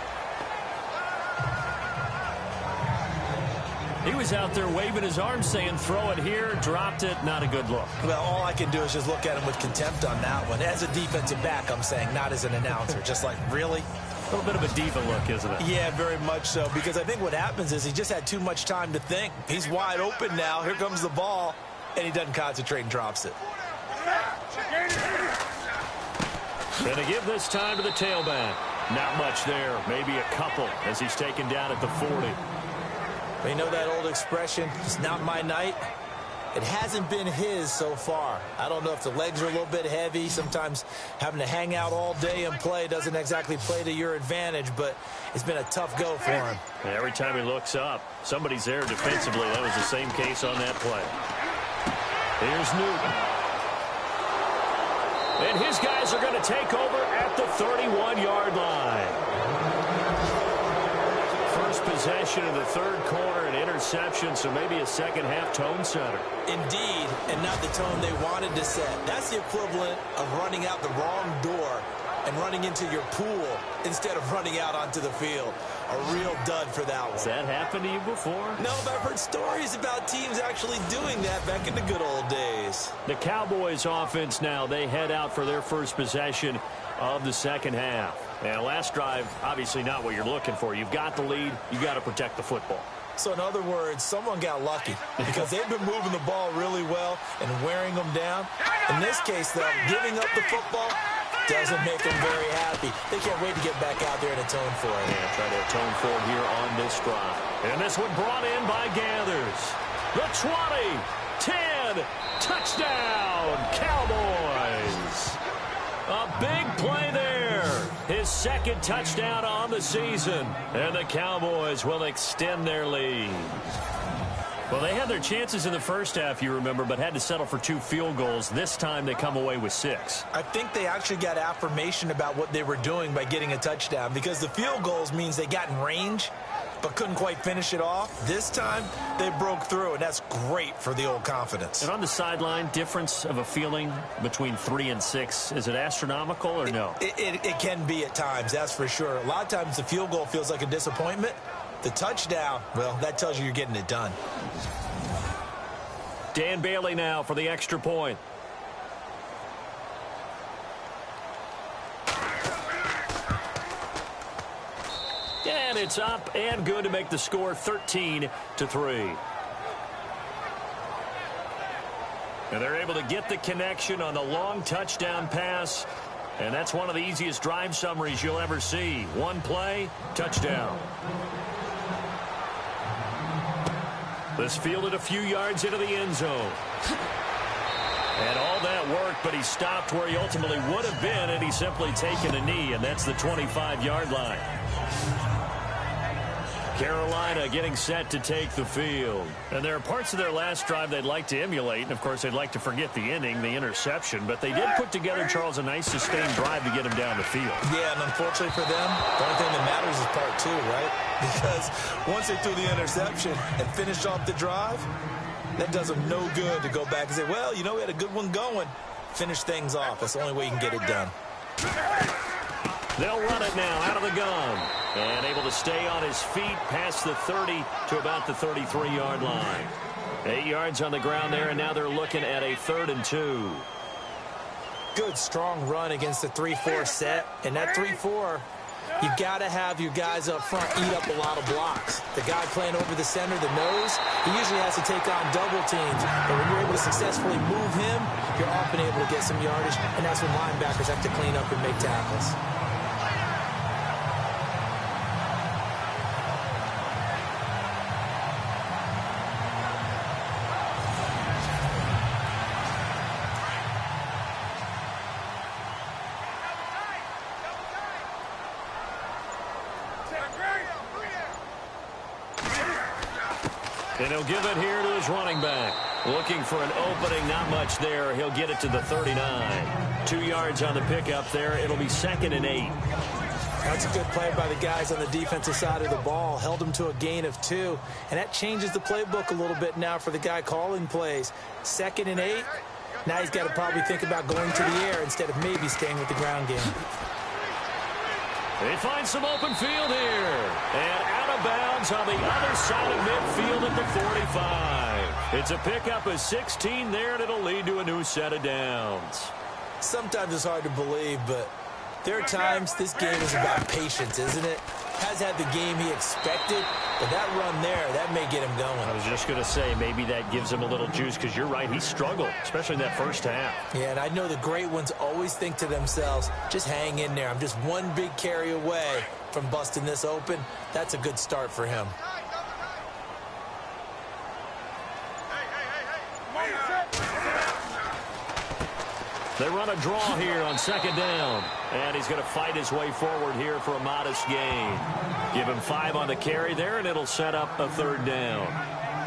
He was out there waving his arms saying throw it here, dropped it, not a good look. Well, all I can do is just look at him with contempt on that one. As a defensive back, I'm saying, not as an announcer. Just like, really? A little bit of a diva look, isn't it? Yeah, very much so, because I think what happens is he just had too much time to think. He's wide open now. Here comes the ball, and he doesn't concentrate and drops it. Going to give this time to the tailback. Not much there, maybe a couple as he's taken down at the 40. You know that old expression, it's not my night? It hasn't been his so far. I don't know if the legs are a little bit heavy. Sometimes having to hang out all day and play doesn't exactly play to your advantage, but it's been a tough go for him. Every time he looks up, somebody's there defensively. That was the same case on that play. Here's Newton. And his guys are going to take over at the 31-yard line. First possession of the 3rd quarter, an interception, so maybe a 2nd half tone setter. Indeed, and not the tone they wanted to set. That's the equivalent of running out the wrong door and running into your pool instead of running out onto the field. A real dud for that one. Has that happened to you before? No, but I've heard stories about teams actually doing that back in the good old days. The Cowboys offense now, they head out for their first possession of the 2nd half. And last drive, obviously not what you're looking for. You've got the lead. You've got to protect the football. So in other words, someone got lucky because they've been moving the ball really well and wearing them down. In this case, though, giving up the football doesn't make them very happy. They can't wait to get back out there and atone for it. Yeah, try to atone for it here on this drive. And this one brought in by Gathers. The 20, 10, touchdown, Cowboys. A big play there. His 2nd touchdown on the season. And the Cowboys will extend their lead. Well, they had their chances in the first half, you remember, but had to settle for 2 field goals. This time they come away with 6. I think they actually got affirmation about what they were doing by getting a touchdown, because the field goals means they got in range but couldn't quite finish it off. This time they broke through, and that's great for the old confidence. And on the sideline, difference of a feeling between 3 and 6, is it astronomical or no? It can be at times, that's for sure. A lot of times the field goal feels like a disappointment. The touchdown, well, that tells you you're getting it done. Dan Bailey now for the extra point. and it's up and good to make the score 13-3. And they're able to get the connection on the long touchdown pass. And that's one of the easiest drive summaries you'll ever see. One play, touchdown. This fielded a few yards into the end zone. And all that worked, but he stopped where he ultimately would have been, and he's simply taken a knee, and that's the 25-yard line. Carolina getting set to take the field. And there are parts of their last drive they'd like to emulate. And, of course, they'd like to forget the inning, the interception. But they did put together, Charles, a nice sustained drive to get him down the field. Yeah, and unfortunately for them, the only thing that matters is part two, right? Because once they threw the interception and finished off the drive, that does them no good to go back and say, well, you know, we had a good one going. Finish things off. That's the only way you can get it done. They'll run it now out of the gun. And able to stay on his feet past the 30 to about the 33-yard line. 8 yards on the ground there, and now they're looking at a 3rd and 2. Good, strong run against the 3-4 set. And that 3-4, you've got to have your guys up front eat up a lot of blocks. The guy playing over the center, the nose, he usually has to take on double teams. But when you're able to successfully move him, you're often able to get some yardage, and that's when linebackers have to clean up and make tackles. And he'll give it here to his running back. Looking for an opening, not much there. He'll get it to the 39. 2 yards on the pickup there. It'll be 2nd and 8. That's a good play by the guys on the defensive side of the ball. Held him to a gain of 2. And that changes the playbook a little bit now for the guy calling plays. 2nd and 8. Now he's got to probably think about going to the air instead of maybe staying with the ground game. They find some open field here. And out of bounds on the other side of midfield at the 45. It's a pickup of 16 there, and it'll lead to a new set of downs. Sometimes it's hard to believe, but there are times this game is about patience, isn't it? Has had the game he expected, but that run there, that may get him going. I was just going to say, maybe that gives him a little juice, because you're right, he struggled, especially in that first half. Yeah, and I know the great ones always think to themselves, just hang in there. I'm just one big carry away from busting this open. That's a good start for him. They run a draw here on 2nd down. And he's going to fight his way forward here for a modest gain. Give him 5 on the carry there, and it'll set up a 3rd down.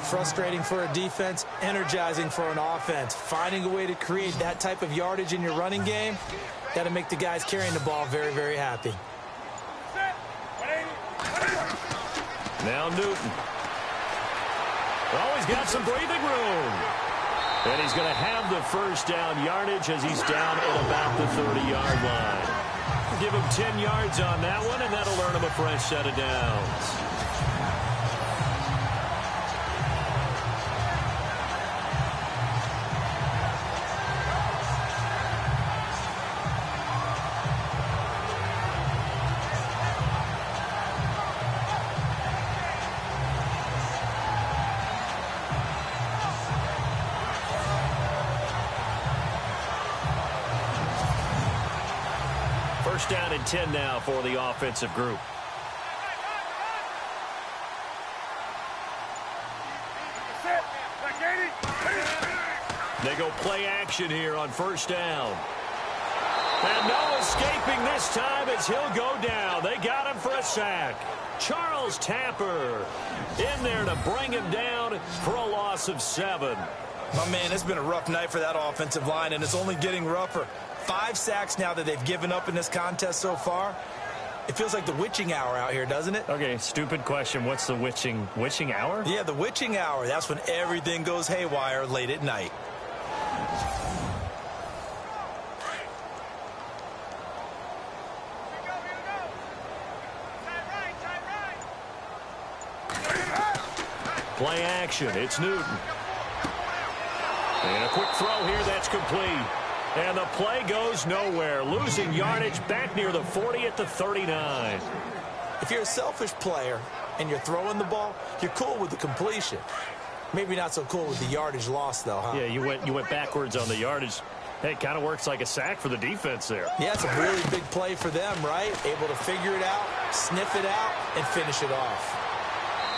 Frustrating for a defense, energizing for an offense. Finding a way to create that type of yardage in your running game, got to make the guys carrying the ball very, very happy. Now Newton. Oh, he's got some breathing room. And he's going to have the first down yardage as he's down at about the 30-yard line. Give him 10 yards on that one, and that'll earn him a fresh set of downs. First down and 10 now for the offensive group. They go play action here on first down. And no escaping this time as he'll go down. They got him for a sack. Charles Tapper in there to bring him down for a loss of 7. My man, it's been a rough night for that offensive line, and it's only getting rougher. 5 sacks now that they've given up in this contest so far. It feels like the witching hour out here, doesn't it? Okay, stupid question. What's the witching hour? Yeah, the witching hour. That's when everything goes haywire late at night. Play action. It's Newton. And a quick throw here. That's complete. And the play goes nowhere. Losing yardage back near the 40 at the 39. If you're a selfish player and you're throwing the ball, you're cool with the completion. Maybe not so cool with the yardage loss, though, huh? Yeah, you went backwards on the yardage. Hey, it kind of works like a sack for the defense there. Yeah, it's a really big play for them, right? Able to figure it out, sniff it out, and finish it off.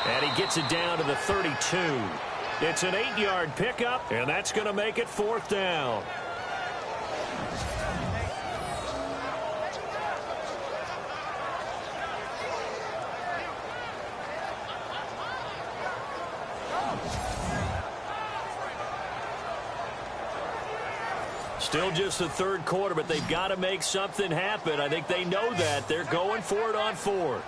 And he gets it down to the 32. It's an 8-yard pickup, and that's going to make it 4th down. Still just the 3rd quarter, but they've got to make something happen. I think they know that. They're going for it on 4th.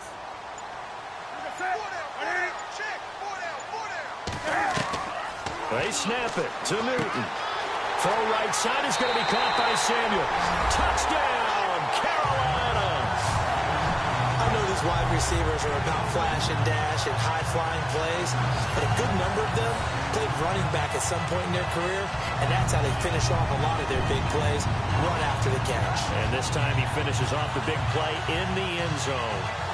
They snap it to Newton. Throw right side is going to be caught by Samuel. Touchdown, Carolina. I know these wide receivers are about flash and dash and high-flying plays, but a good number of them played running back at some point in their career, and that's how they finish off a lot of their big plays, run after the catch. And this time he finishes off the big play in the end zone.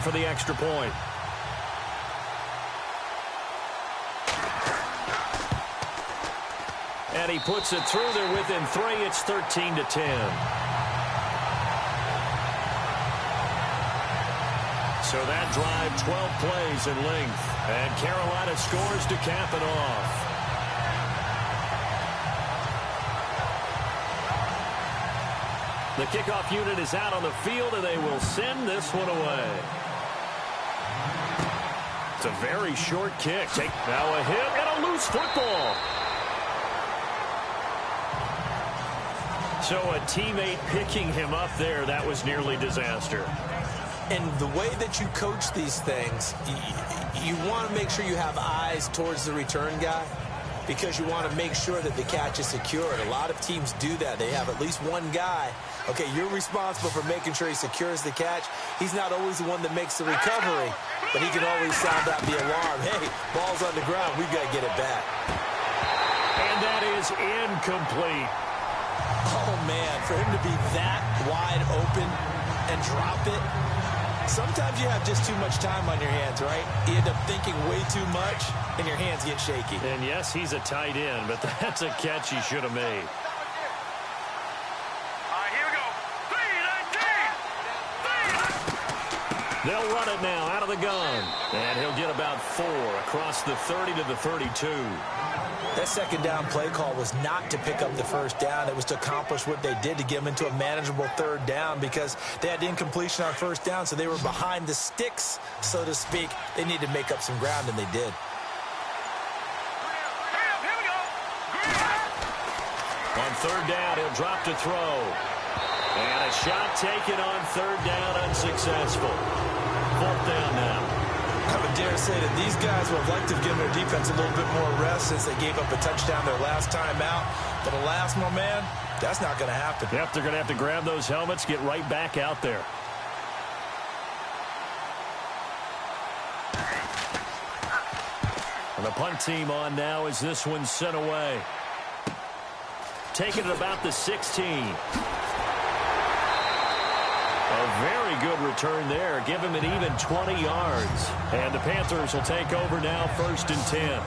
For the extra point. And he puts it through there within 3. It's 13-10. So that drive, 12 plays in length. And Carolina scores to cap it off. The kickoff unit is out on the field, and they will send this one away. It's a very short kick. Now a hit and a loose football. So a teammate picking him up there, that was nearly disaster. And the way that you coach these things, you want to make sure you have eyes towards the return guy because you want to make sure that the catch is secured. A lot of teams do that. They have at least one guy. Okay, you're responsible for making sure he secures the catch. He's not always the one that makes the recovery, but he can always sound out the alarm. Hey, ball's on the ground. We've got to get it back. And that is incomplete. Oh, man, for him to be that wide open and drop it, sometimes you have just too much time on your hands, right? You end up thinking way too much, and your hands get shaky. And, yes, he's a tight end, but that's a catch he should have made. They'll run it now out of the gun. And he'll get about 4 across the 30 to the 32. That second down play call was not to pick up the first down. It was to accomplish what they did to get them into a manageable 3rd down because they had incompletion on first down, so they were behind the sticks, so to speak. They needed to make up some ground, and they did. On 3rd down, he'll drop to throw. And a shot taken on 3rd down, unsuccessful. 4th down now. I would dare say that these guys would have liked to have given their defense a little bit more rest since they gave up a touchdown their last time out. But alas, my man, that's not going to happen. Yep, they're going to have to grab those helmets, get right back out there. And the punt team on now as this one's sent away. Taking it about the 16. A very good return there. Give him an even 20 yards. And the Panthers will take over now, 1st and 10.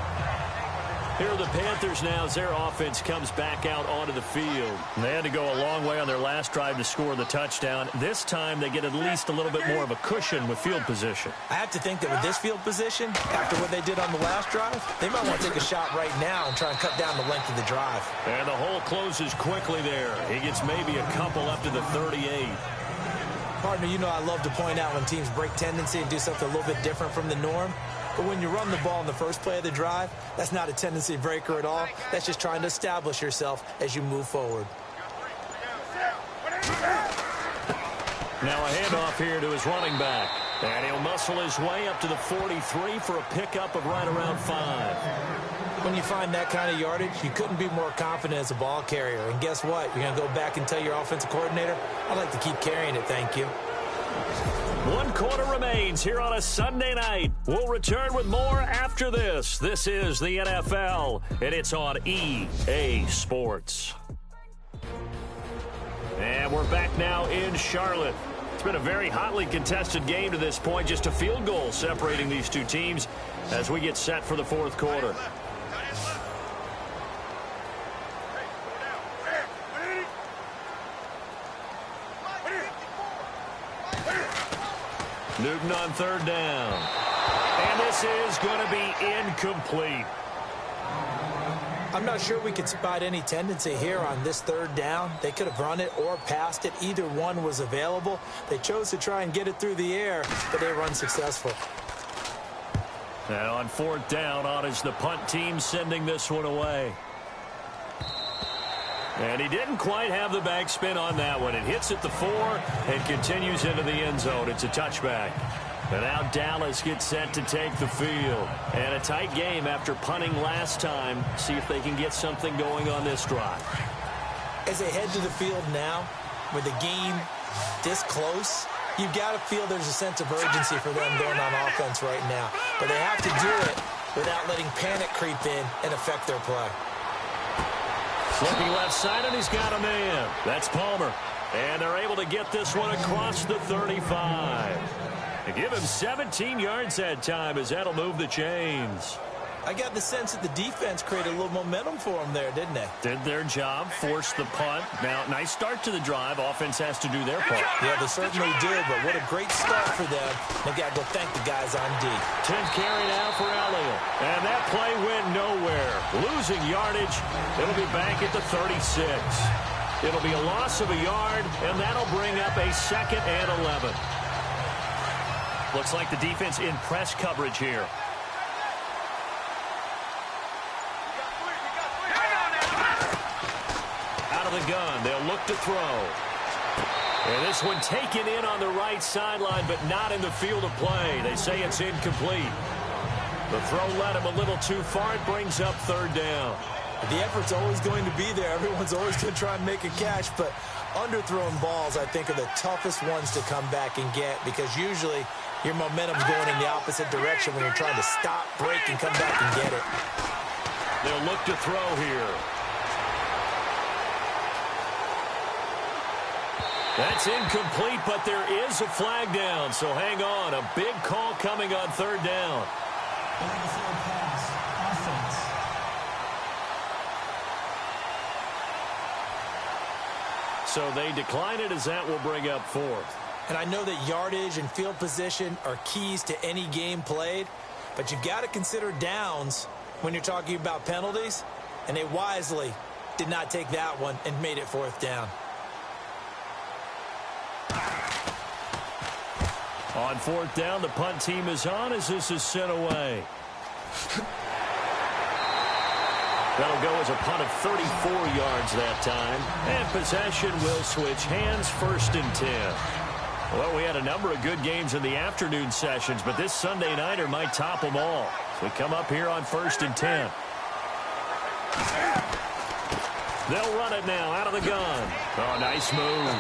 Here are the Panthers now as their offense comes back out onto the field. And they had to go a long way on their last drive to score the touchdown. This time they get at least a little bit more of a cushion with field position. I have to think that with this field position, after what they did on the last drive, they might want to take a shot right now and try and cut down the length of the drive. And the hole closes quickly there. He gets maybe a couple up to the 38. Partner, you know I love to point out when teams break tendency and do something a little bit different from the norm. But when you run the ball in the first play of the drive, that's not a tendency breaker at all. That's just trying to establish yourself as you move forward. Now a handoff here to his running back. And he'll muscle his way up to the 43 for a pickup of right around 5. When you find that kind of yardage, you couldn't be more confident as a ball carrier. And guess what? You're going to go back and tell your offensive coordinator, I'd like to keep carrying it, thank you. 1 quarter remains here on a Sunday night. We'll return with more after this. This is the NFL, and it's on EA Sports. And we're back now in Charlotte. It's been a very hotly contested game to this point. Just a field goal separating these two teams as we get set for the fourth quarter. Newton on third down. And this is going to be incomplete. I'm not sure we could spot any tendency here on this third down. They could have run it or passed it. Either one was available. They chose to try and get it through the air, but they were unsuccessful. And on fourth down, on is the punt team sending this one away. And he didn't quite have the backspin on that one. It hits at the 4 and continues into the end zone. It's a touchback. And now Dallas gets set to take the field. And a tight game after punting last time. See if they can get something going on this drive. As they head to the field now, with the game this close, you've got to feel there's a sense of urgency for them going on offense right now. But they have to do it without letting panic creep in and affect their play. Looking left side, and he's got a man. That's Palmer. And they're able to get this one across the 35. They give him 17 yards that time as that'll move the chains. I got the sense that the defense created a little momentum for them there, didn't they? Did their job, forced the punt. Now, nice start to the drive. Offense has to do their part. Yeah, they certainly did, but what a great start for them. They've got to go thank the guys on D. 10th carry now for Elliott. And that play went nowhere. Losing yardage. It'll be back at the 36. It'll be a loss of a yard, and that'll bring up a 2nd and 11. Looks like the defense in press coverage here. The gun. They'll look to throw. And this one taken in on the right sideline, but not in the field of play. They say it's incomplete. The throw led him a little too far. It brings up 3rd down. The effort's always going to be there. Everyone's always going to try and make a catch, but underthrown balls, I think, are the toughest ones to come back and get because usually your momentum's going in the opposite direction when you're trying to stop, break, and come back and get it. They'll look to throw here. That's incomplete, but there is a flag down, so hang on. A big call coming on 3rd down. Pass, offense. So they decline it as that will bring up 4th. And I know that yardage and field position are keys to any game played, but you've got to consider downs when you're talking about penalties, and they wisely did not take that one and made it 4th down. On 4th down, the punt team is on as this is sent away. That'll go as a punt of 34 yards that time. And possession will switch hands, 1st and 10. Well, we had a number of good games in the afternoon sessions, but this Sunday nighter might top them all. So we come up here on 1st and 10. They'll run it now out of the gun. Oh, nice move.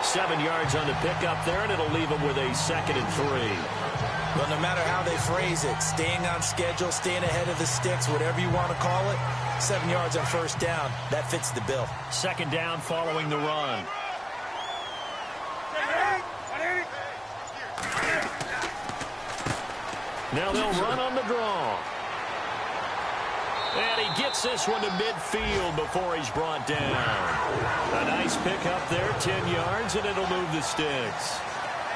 7 yards on the pickup there, and it'll leave them with a 2nd and 3. Well, no matter how they phrase it, staying on schedule, staying ahead of the sticks, whatever you want to call it, 7 yards on 1st down, that fits the bill. 2nd down following the run. Now they'll run on the draw. And he gets this one to midfield before he's brought down. A nice pickup there, 10 yards, and it'll move the sticks.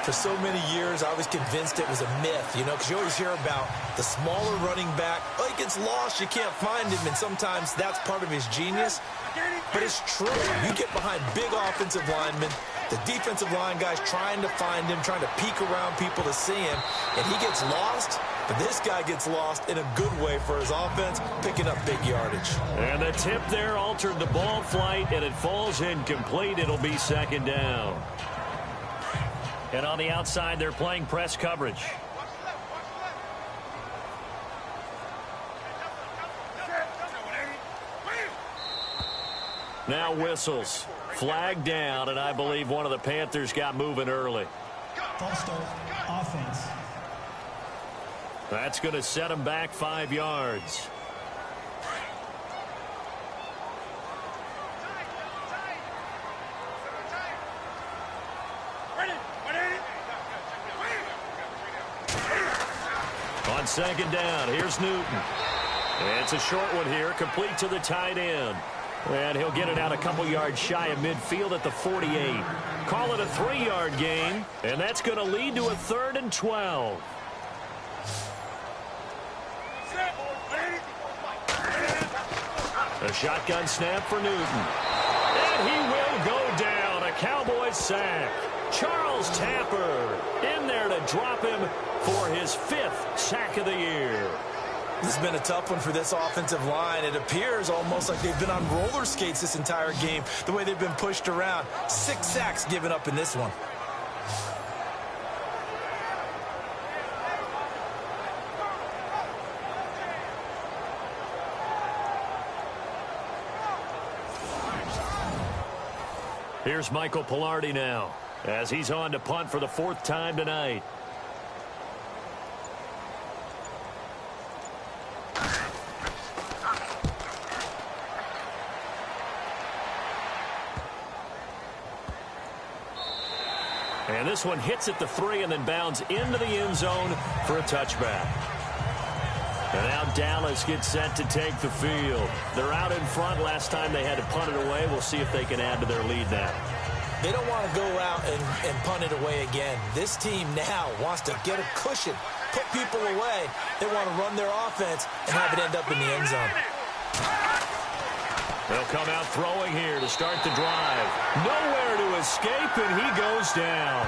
For so many years, I was convinced it was a myth, you know, because you always hear about the smaller running back. Oh, he gets lost, you can't find him, and sometimes that's part of his genius. But it's true. You get behind big offensive linemen, the defensive line guys trying to find him, trying to peek around people to see him, and he gets lost. But this guy gets lost in a good way for his offense, picking up big yardage. And the tip there altered the ball flight, and it falls incomplete. It'll be 2nd down. And on the outside, they're playing press coverage. Now whistles. Flag down, and I believe one of the Panthers got moving early. False start. Offense. That's going to set him back 5 yards. On second down, here's Newton. It's a short one here, complete to the tight end. And he'll get it out a couple yards shy of midfield at the 48. Call it a 3-yard gain, and that's going to lead to a 3rd and 12. A shotgun snap for Newton. And he will go down. A Cowboys sack. Charles Tapper in there to drop him for his 5th sack of the year. This has been a tough one for this offensive line. It appears almost like they've been on roller skates this entire game, the way they've been pushed around. 6 sacks given up in this one. Here's Michael Pilardi now, as he's on to punt for the 4th time tonight. And this one hits at the 3 and then bounds into the end zone for a touchback. And now Dallas gets set to take the field. They're out in front. Last time they had to punt it away. We'll see if they can add to their lead now. They don't want to go out and punt it away again. This team now wants to get a cushion, put people away. They want to run their offense and have it end up in the end zone. They'll come out throwing here to start the drive. Nowhere to escape, and he goes down.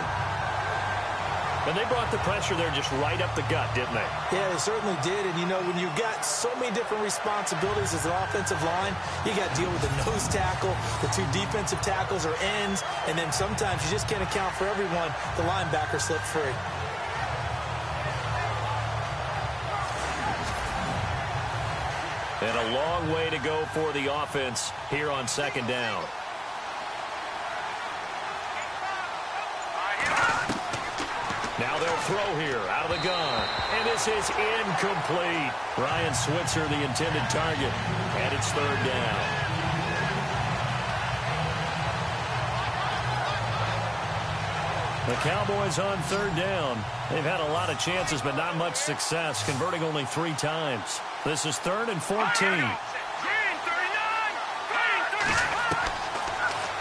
And they brought the pressure there just right up the gut, didn't they? Yeah, they certainly did. And, you know, when you've got so many different responsibilities as an offensive line, you got to deal with the nose tackle, the 2 defensive tackles or ends, and then sometimes you just can't account for everyone. The linebacker slipped free. And a long way to go for the offense here on second down. Now they'll throw here out of the gun. And this is incomplete. Ryan Switzer, the intended target. And it's 3rd down. The Cowboys on 3rd down. They've had a lot of chances, but not much success, converting only 3 times. This is 3rd and 14.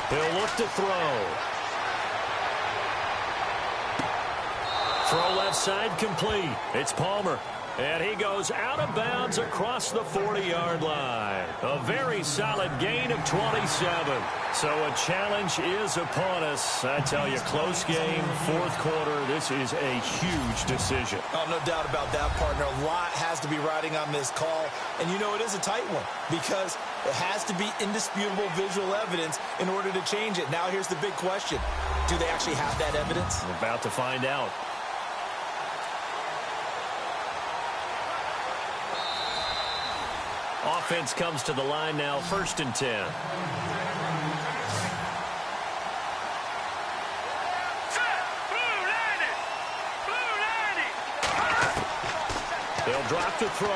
He'll look to throw. Throw left side complete. It's Palmer. And he goes out of bounds across the 40-yard line. A very solid gain of 27. So a challenge is upon us. I tell you, close game, 4th quarter. This is a huge decision. Oh, no doubt about that, partner. A lot has to be riding on this call. And you know it is a tight one because it has to be indisputable visual evidence in order to change it. Now here's the big question. Do they actually have that evidence? We're about to find out. Offense comes to the line now, 1st and 10. They'll drop the throw.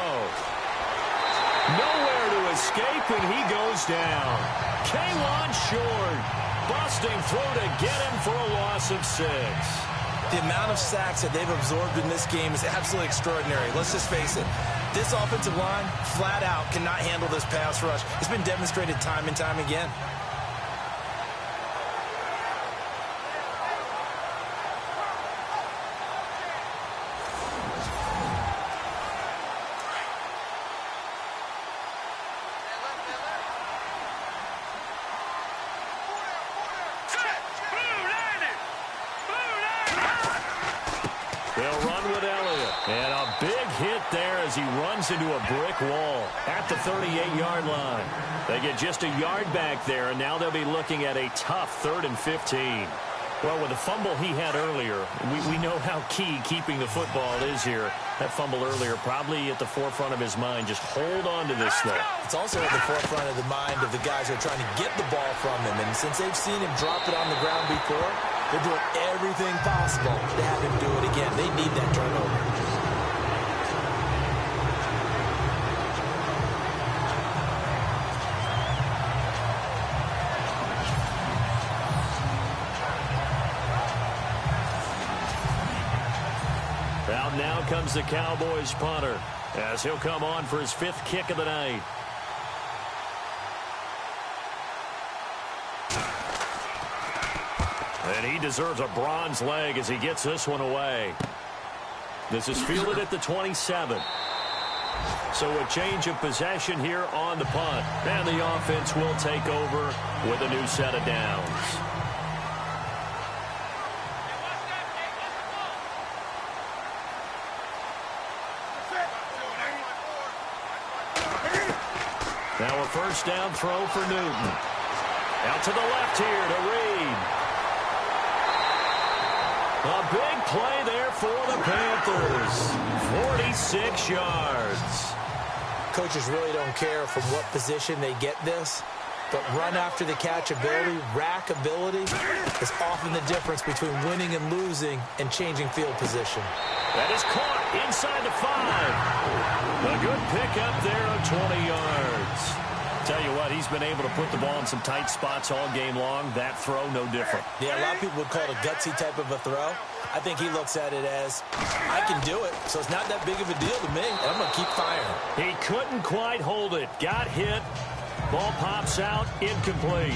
Nowhere to escape, and he goes down. K'Wan short. Busting through to get him for a loss of 6. The amount of sacks that they've absorbed in this game is absolutely extraordinary. Let's just face it. This offensive line, flat out, cannot handle this pass rush. It's been demonstrated time and time again. They'll run with Elliott. And a big hit there as he runs into a brick wall at the 38-yard line. They get just a yard back there, and now they'll be looking at a tough 3rd and 15. Well, with the fumble he had earlier, we know how key keeping the football is here. That fumble earlier probably at the forefront of his mind. Just hold on to this thing. It's also at the forefront of the mind of the guys who are trying to get the ball from him. And since they've seen him drop it on the ground before, They're doing everything possible to have him do it again. They need that turnover. Out now comes the Cowboys punter as he'll come on for his 5th kick of the night. And he deserves a bronze leg as he gets this one away. This is fielded at the 27. So a change of possession here on the punt. And the offense will take over with a new set of downs. Now a first down throw for Newton. Out to the left here to Reed. A big play there for the Panthers. 46 yards. Coaches really don't care from what position they get this, but run after the catch ability, rack ability is often the difference between winning and losing and changing field position. That is caught inside the 5. A good pickup there on 20 yards. Tell you what, he's been able to put the ball in some tight spots all game long. That throw, no different. Yeah, a lot of people would call it a gutsy type of a throw. I think he looks at it as, I can do it, so it's not that big of a deal to me, and I'm going to keep firing. He couldn't quite hold it. Got hit. Ball pops out, incomplete.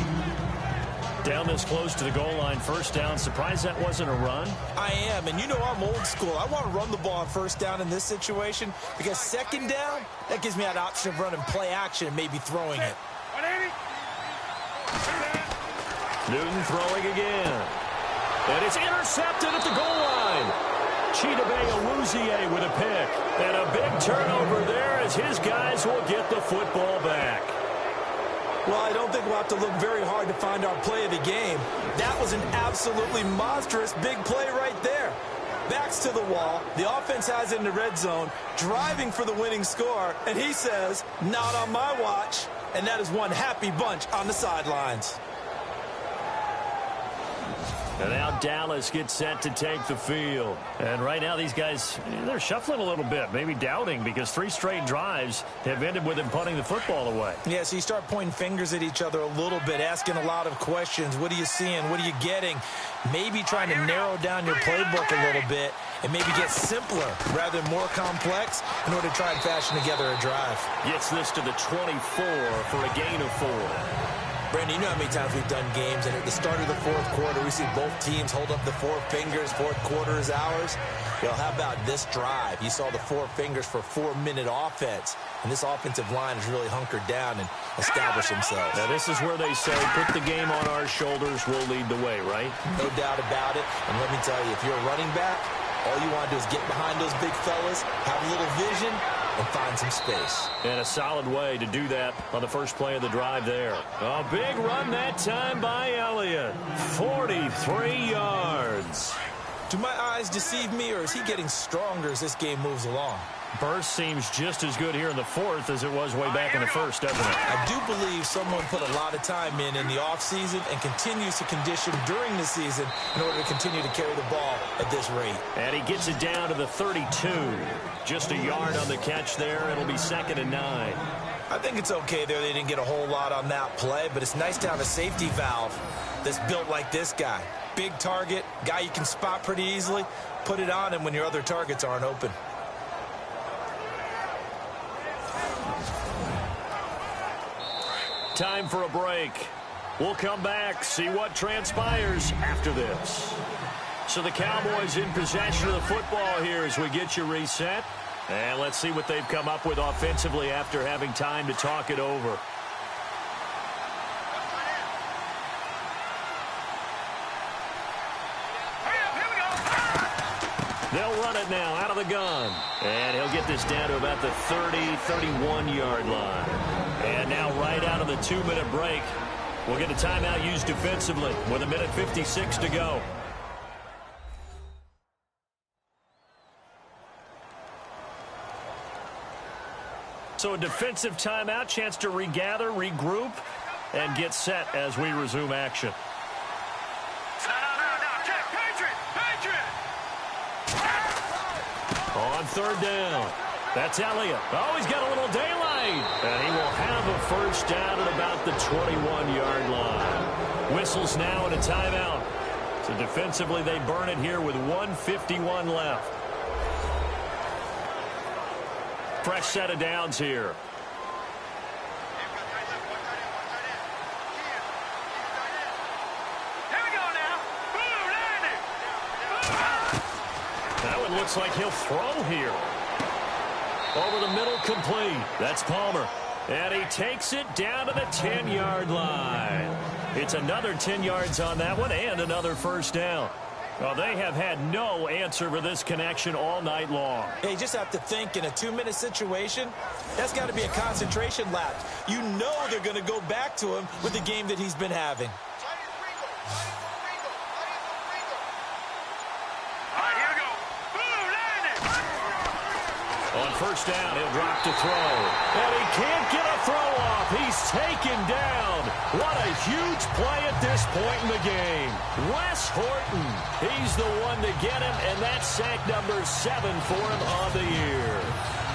Down this close to the goal line, first down. Surprised that wasn't a run? I am, and you know I'm old school. I want to run the ball on first down in this situation because second down, that gives me that option of running play action and maybe throwing it. Newton throwing again. And it's intercepted at the goal line. Chidobe Awuzie with a pick. And a big turnover there as his guys will get the football back. Well, I don't think we'll have to look very hard to find our play of the game. That was an absolutely monstrous big play right there. Backs to the wall. The offense has it in the red zone, driving for the winning score. And he says, not on my watch. And that is one happy bunch on the sidelines. And now Dallas gets set to take the field. And right now these guys, they're shuffling a little bit, maybe doubting, because 3 straight drives have ended with them punting the football away. Yeah, so you start pointing fingers at each other a little bit, asking a lot of questions. What are you seeing? What are you getting? Maybe trying to narrow down your playbook a little bit and maybe get simpler rather than more complex in order to try and fashion together a drive. Gets this to the 24 for a gain of 4. Brandon, you know how many times we've done games, and at the start of the fourth quarter, we see both teams hold up the 4 fingers. Fourth quarter is ours. Well, how about this drive? You saw the 4 fingers for 4-minute offense, and this offensive line has really hunkered down and established themselves. Now, this is where they say, put the game on our shoulders, we'll lead the way, right? No doubt about it. And let me tell you, if you're a running back, all you want to do is get behind those big fellas, have a little vision, and find some space. And a solid way to do that on the first play of the drive there. A big run that time by Elliott. 43 yards. Do my eyes deceive me, or is he getting stronger as this game moves along? Burst seems just as good here in the fourth as it was way back in the first, doesn't it? I do believe someone put a lot of time in the offseason and continues to condition during the season in order to continue to carry the ball at this rate. And he gets it down to the 32. Just a yard on the catch there. It'll be 2nd and 9. I think it's okay there. They didn't get a whole lot on that play, but it's nice to have a safety valve that's built like this guy. Big target, guy you can spot pretty easily. Put it on him when your other targets aren't open. Time for a break. We'll come back, see what transpires after this. So the Cowboys in possession of the football here as we get you reset. And let's see what they've come up with offensively after having time to talk it over. They'll run it now out of the gun. And he'll get this down to about the 30, 31-yard line. And now right out of the 2-minute break, we'll get a timeout used defensively with 1:56 to go. So a defensive timeout, chance to regather, regroup, and get set as we resume action. No, third down. That's Elliott. Oh, he's got a little daylight. And he will have a first down at about the 21-yard line. Whistles now and a timeout. So defensively, they burn it here with 1:51 left. Fresh set of downs here. That one looks like he'll throw here. Over the middle, complete. That's Palmer. And he takes it down to the 10-yard line. It's another 10 yards on that one and another first down. Well, they have had no answer for this connection all night long. Hey, you just have to think in a 2-minute situation, that's got to be a concentration lapse. You know they're going to go back to him with the game that he's been having. On first down, he'll drop to throw. And he can't get a throw off. He's taken down. What a huge play at this point in the game. Wes Horton, he's the one to get him, and that's sack number 7 for him on the year.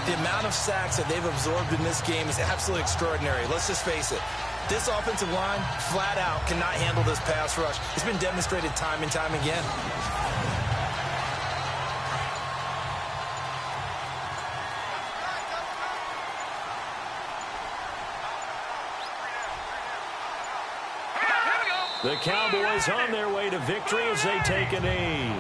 The amount of sacks that they've absorbed in this game is absolutely extraordinary. Let's just face it. This offensive line, flat out, cannot handle this pass rush. It's been demonstrated time and time again. The Cowboys on their way to victory as they take a knee.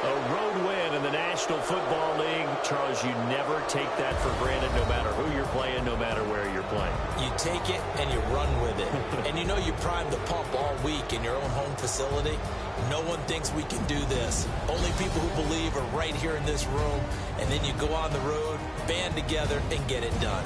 A road win in the National Football League. Charles, you never take that for granted no matter who you're playing, no matter where you're playing. You take it and you run with it. And you know you primed the pump all week in your own home facility. No one thinks we can do this. Only people who believe are right here in this room. And then you go on the road, band together, and get it done.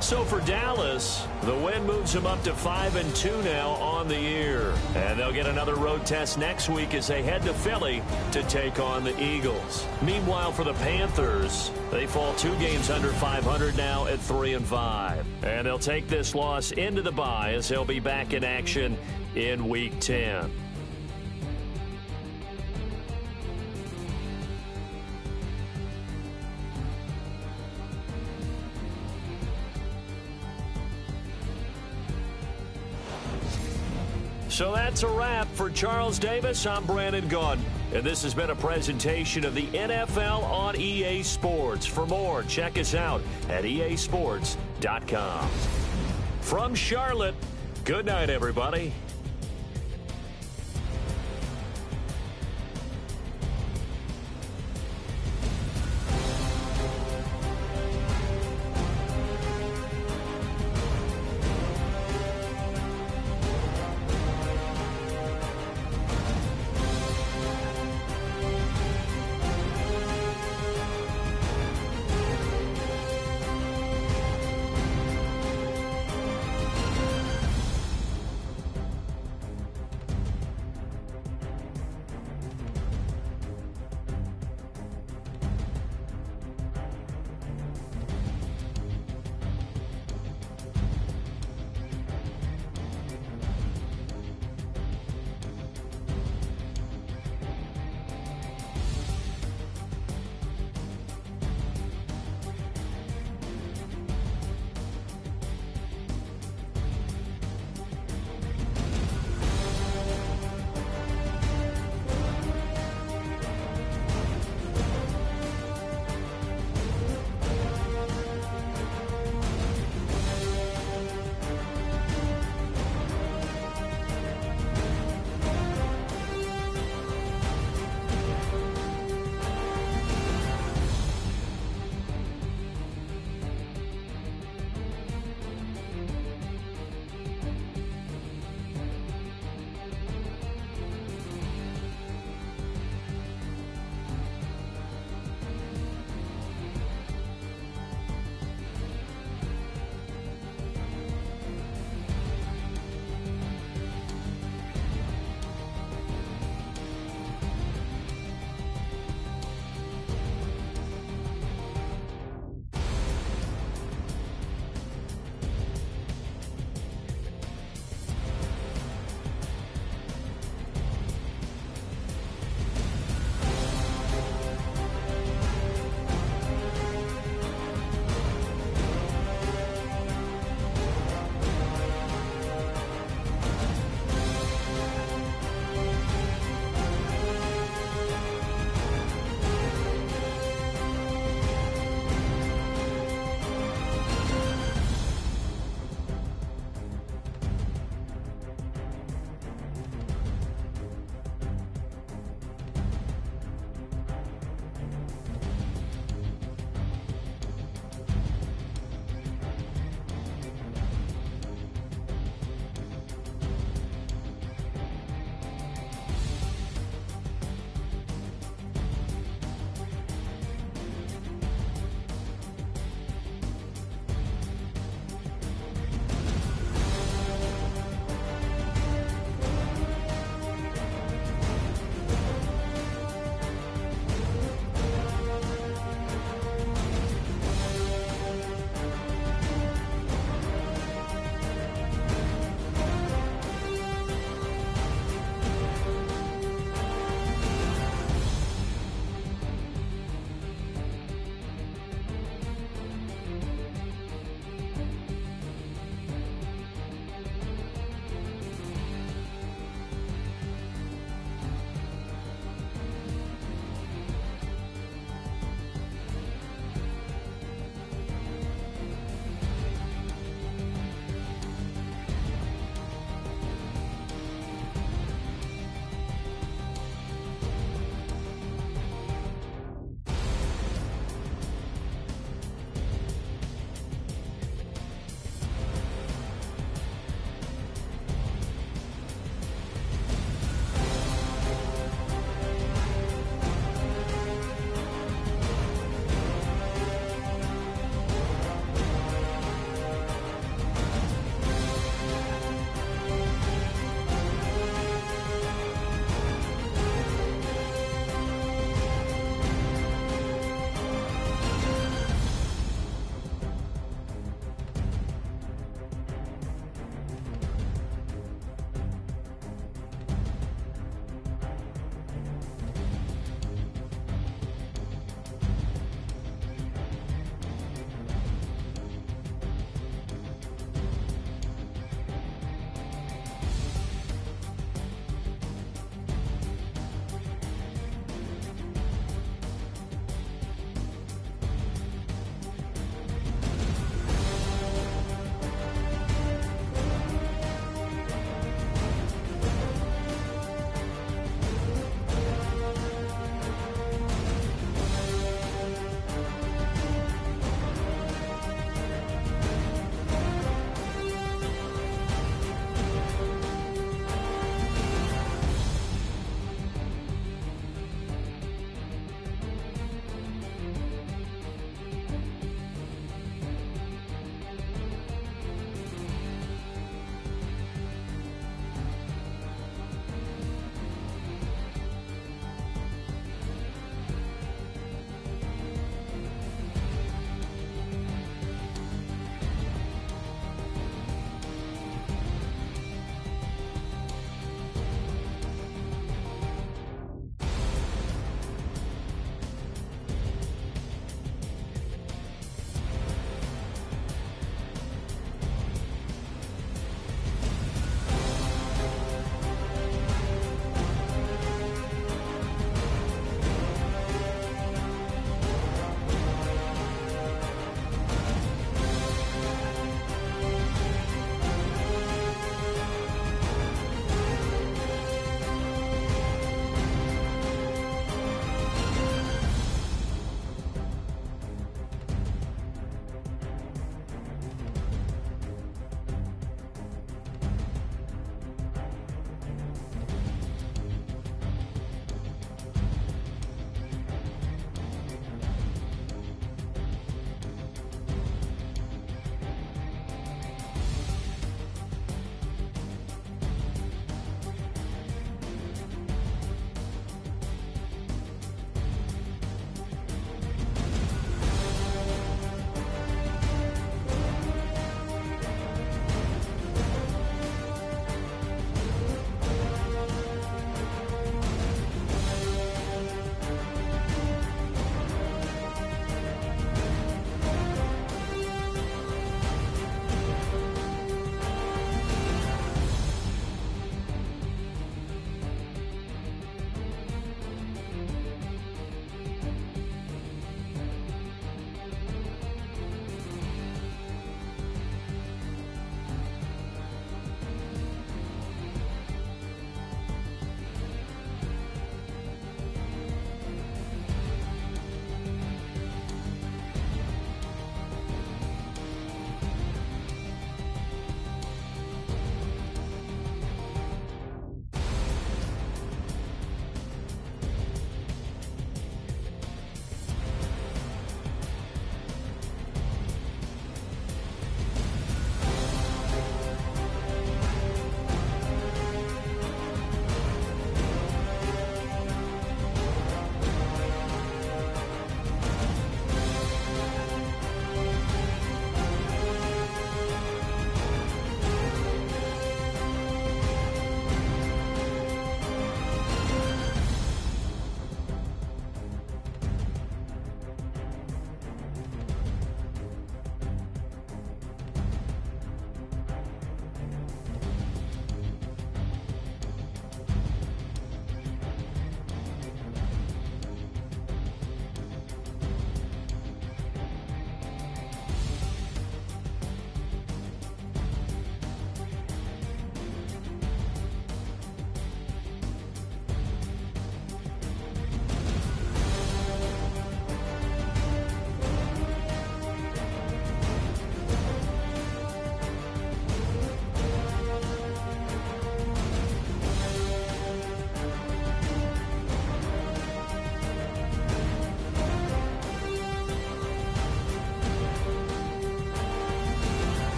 So for Dallas, the win moves them up to 5-2 now on the year. And they'll get another road test next week as they head to Philly to take on the Eagles. Meanwhile, for the Panthers, they fall 2 games under 500 now at 3-5. And they'll take this loss into the bye as they'll be back in action in Week 10. So that's a wrap. For Charles Davis, I'm Brandon Gaudin. And this has been a presentation of the NFL on EA Sports. For more, check us out at easports.com. From Charlotte, good night, everybody.